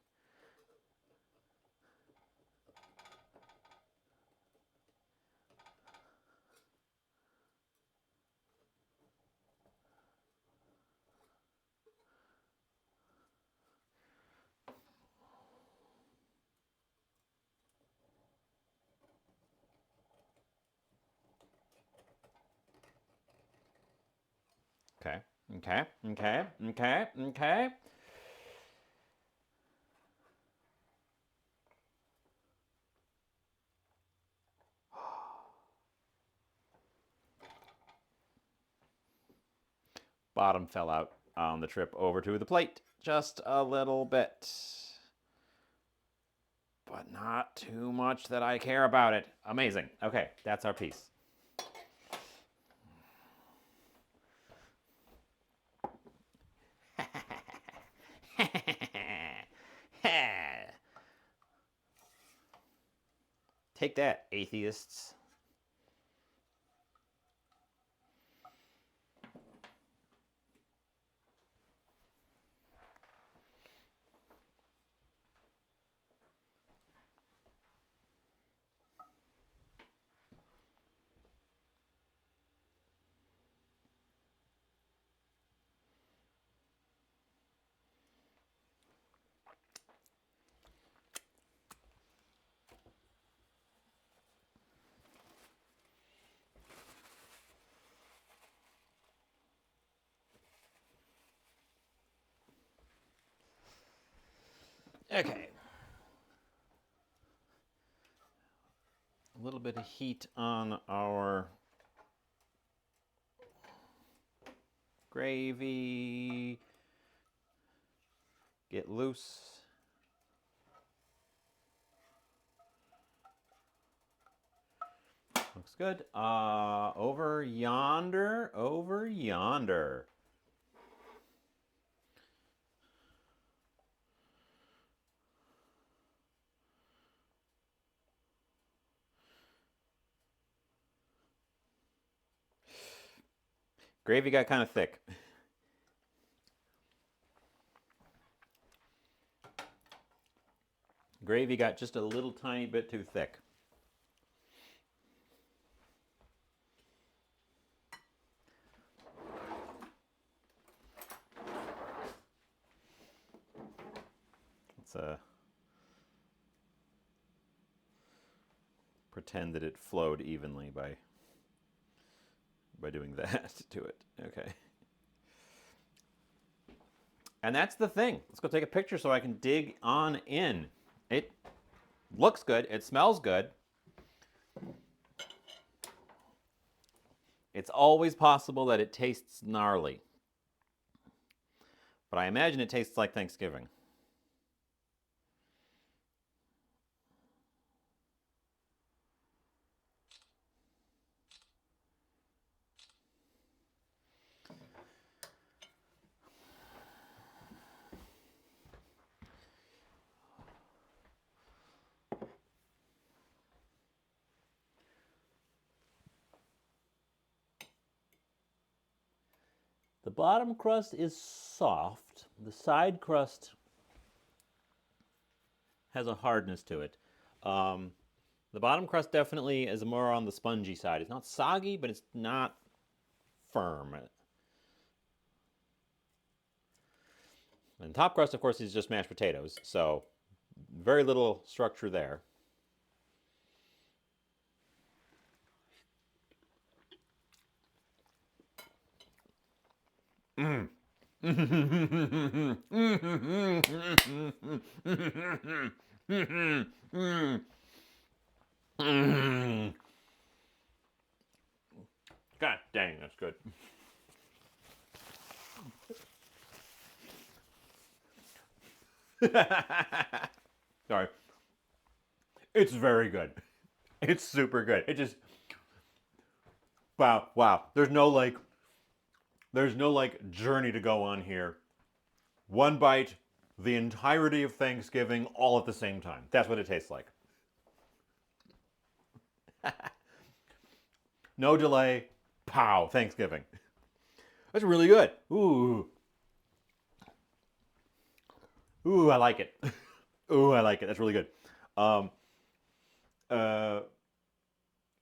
Okay, okay, okay, okay, okay. Bottom fell out on the trip over to the plate just a little bit. But not too much that I care about it. Amazing. Okay, that's our piece. Take that, atheists. Okay. A little bit of heat on our gravy. Get loose. Looks good. Over yonder, over yonder. Gravy got kind of thick. Gravy got just a little tiny bit too thick. Let's pretend that it flowed evenly by doing that to it. Okay. And that's the thing. Let's go take a picture so I can dig on in. It looks good. It smells good. It's always possible that it tastes gnarly. But I imagine it tastes like Thanksgiving. The bottom crust is soft. The side crust has a hardness to it. The bottom crust definitely is more on the spongy side. It's not soggy, but it's not firm. And top crust, of course, is just mashed potatoes, so very little structure there. Mm. God dang, that's good. Sorry. It's very good. It's super good. It just wow. There's no like journey to go on here. One bite, the entirety of Thanksgiving all at the same time. That's what it tastes like. No delay. Pow, Thanksgiving. That's really good. Ooh. Ooh, I like it. Ooh, I like it. That's really good. Um, uh,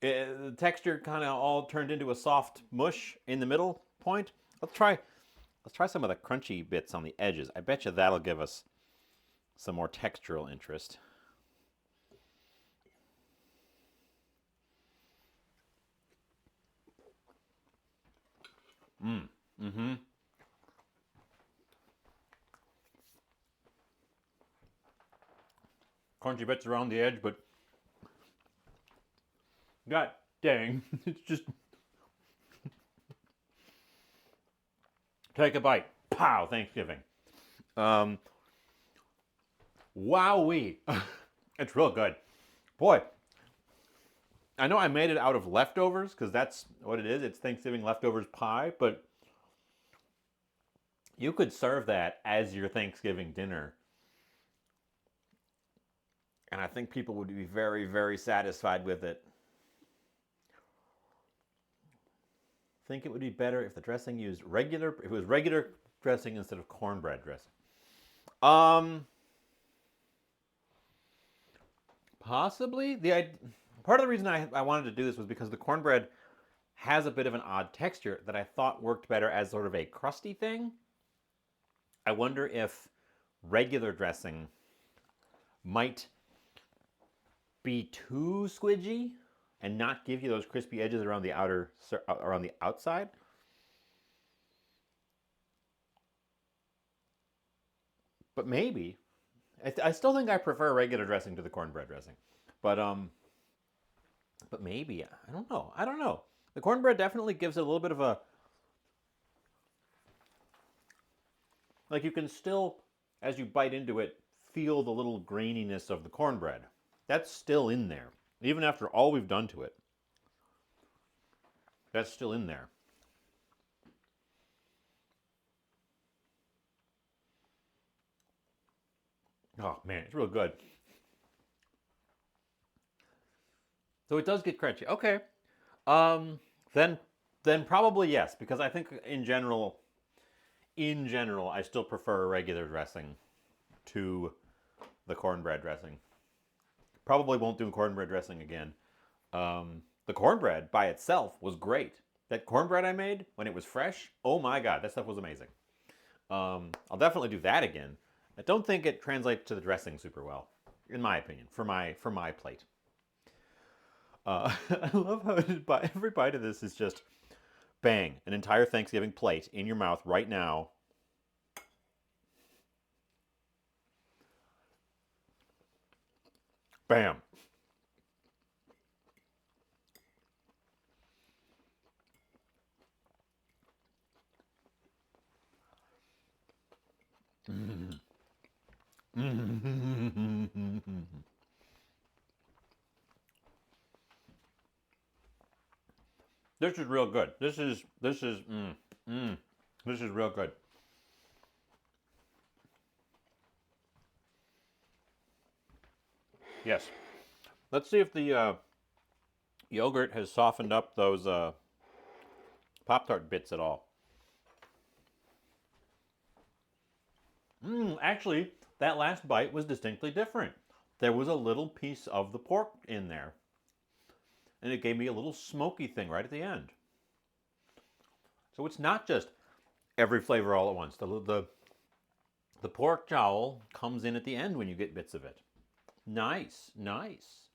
the texture kind of all turned into a soft mush in the middle point. Let's try some of the crunchy bits on the edges. I bet you that'll give us some more textural interest. Mm-hmm. Crunchy bits around the edge, but god dang, it's just take a bite. Pow! Thanksgiving. Wowee, it's real good, boy. I know I made it out of leftovers because that's what it is. It's Thanksgiving leftovers pie, but you could serve that as your Thanksgiving dinner. And I think people would be very, very satisfied with it. I think it would be better if the dressing used regular, if it was regular dressing instead of cornbread dressing. Possibly. Part of the reason I wanted to do this was because the cornbread has a bit of an odd texture that I thought worked better as sort of a crusty thing. I wonder if regular dressing might be too squidgy and not give you those crispy edges around the outside. But maybe I still think I prefer regular dressing to the cornbread dressing. But maybe I don't know. I don't know. The cornbread definitely gives it a little bit of a, like, you can still, as you bite into it, feel the little graininess of the cornbread. That's still in there. Even after all we've done to it, that's still in there. Oh man, it's real good. So it does get crunchy. Okay. Um, then then probably yes, because I think in general, I still prefer regular dressing to the cornbread dressing. Probably won't do cornbread dressing again. The cornbread by itself was great. That cornbread I made when it was fresh, oh my god, that stuff was amazing. I'll definitely do that again. I don't think it translates to the dressing super well, in my opinion, for my plate. I love how every bite of this is just bang, an entire Thanksgiving plate in your mouth right now. Bam. This is real good. This is real good. Yes. Let's see if the yogurt has softened up those Pop-Tart bits at all. Actually, that last bite was distinctly different. There was a little piece of the pork in there, and it gave me a little smoky thing right at the end. So it's not just every flavor all at once. The pork jowl comes in at the end when you get bits of it. Nice, nice,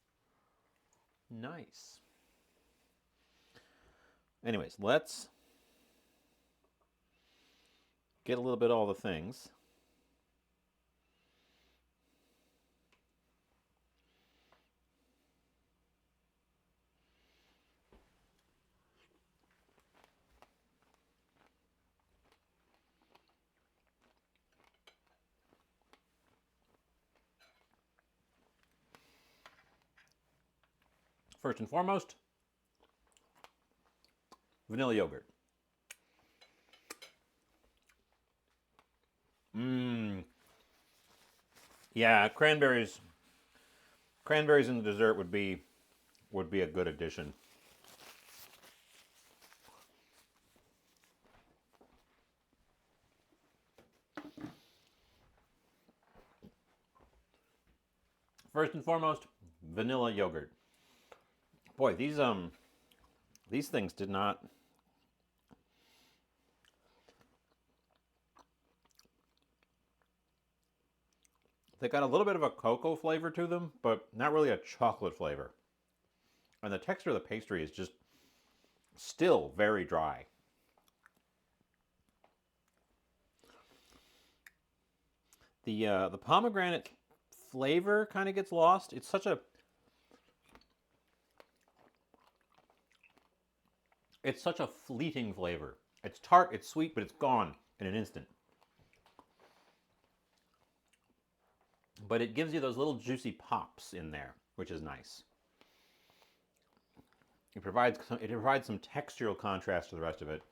nice. Anyways, let's get a little bit of all the things. First and foremost, vanilla yogurt. Mmm. Yeah, cranberries. Cranberries in the dessert would be a good addition. First and foremost, vanilla yogurt. Boy, these things did not. They got a little bit of a cocoa flavor to them, but not really a chocolate flavor. And the texture of the pastry is just still very dry. The pomegranate flavor kind of gets lost. It's such a fleeting flavor. It's tart, it's sweet, but it's gone in an instant. But it gives you those little juicy pops in there, which is nice. It provides some textural contrast to the rest of it.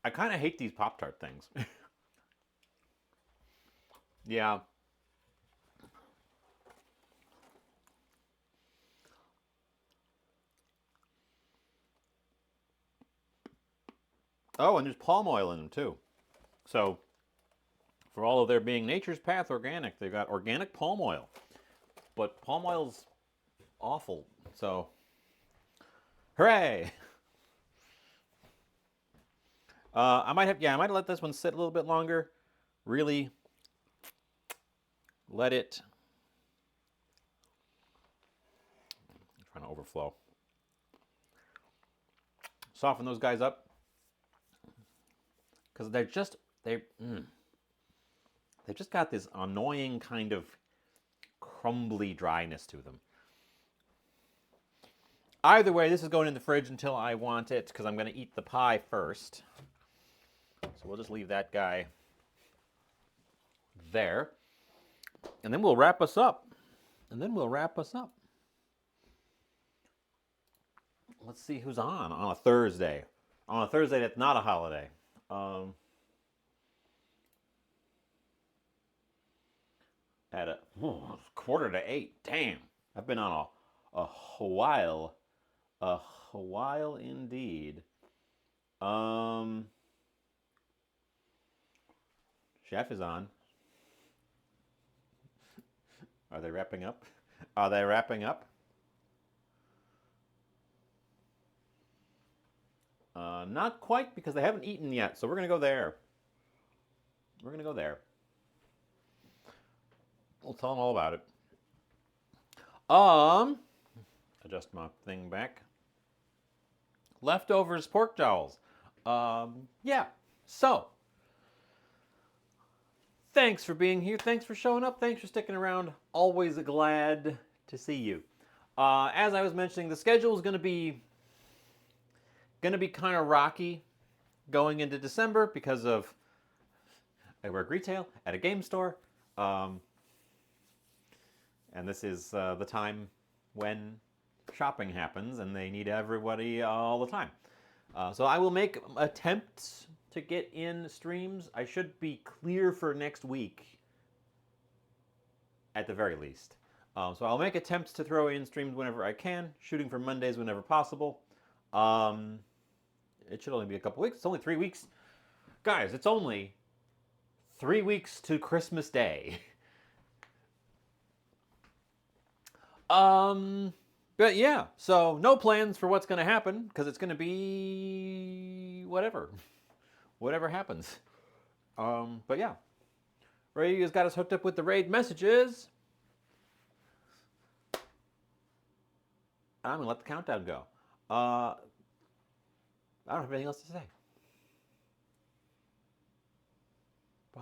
I kind of hate these Pop-Tart things. Yeah. Oh, and there's palm oil in them too. So, for all of their being Nature's Path organic, they've got organic palm oil. But palm oil's awful. So, hooray! I might let this one sit a little bit longer. Really let it. I'm trying to overflow. Soften those guys up because they've just got this annoying kind of crumbly dryness to them. Either way, this is going in the fridge until I want it because I'm going to eat the pie first. So we'll just leave that guy there. And then we'll wrap us up. Let's see who's on a Thursday. On a Thursday that's not a holiday. At a 7:45. Damn. I've been on a while. A while indeed. Chef is on. Are they wrapping up? Are they wrapping up? Not quite because they haven't eaten yet, so we're going to go there. We'll tell them all about it. Adjust my thing back. Leftovers pork jowls. Yeah. So, thanks for being here. Thanks for showing up. Thanks for sticking around. Always glad to see you. As I was mentioning, the schedule is going to be kind of rocky going into December because of I work retail at a game store, and this is the time when shopping happens and they need everybody all the time. So I will make attempts to get in streams. I should be clear for next week at the very least. So I'll make attempts to throw in streams whenever I can, shooting for Mondays whenever possible. It should only be a couple weeks. It's only 3 weeks. Guys, it's only 3 weeks to Christmas Day. But yeah, so no plans for what's going to happen because it's going to be whatever happens. But yeah, Ray has got us hooked up with the raid messages. I'm going to let the countdown go. I don't have anything else to say. Bye.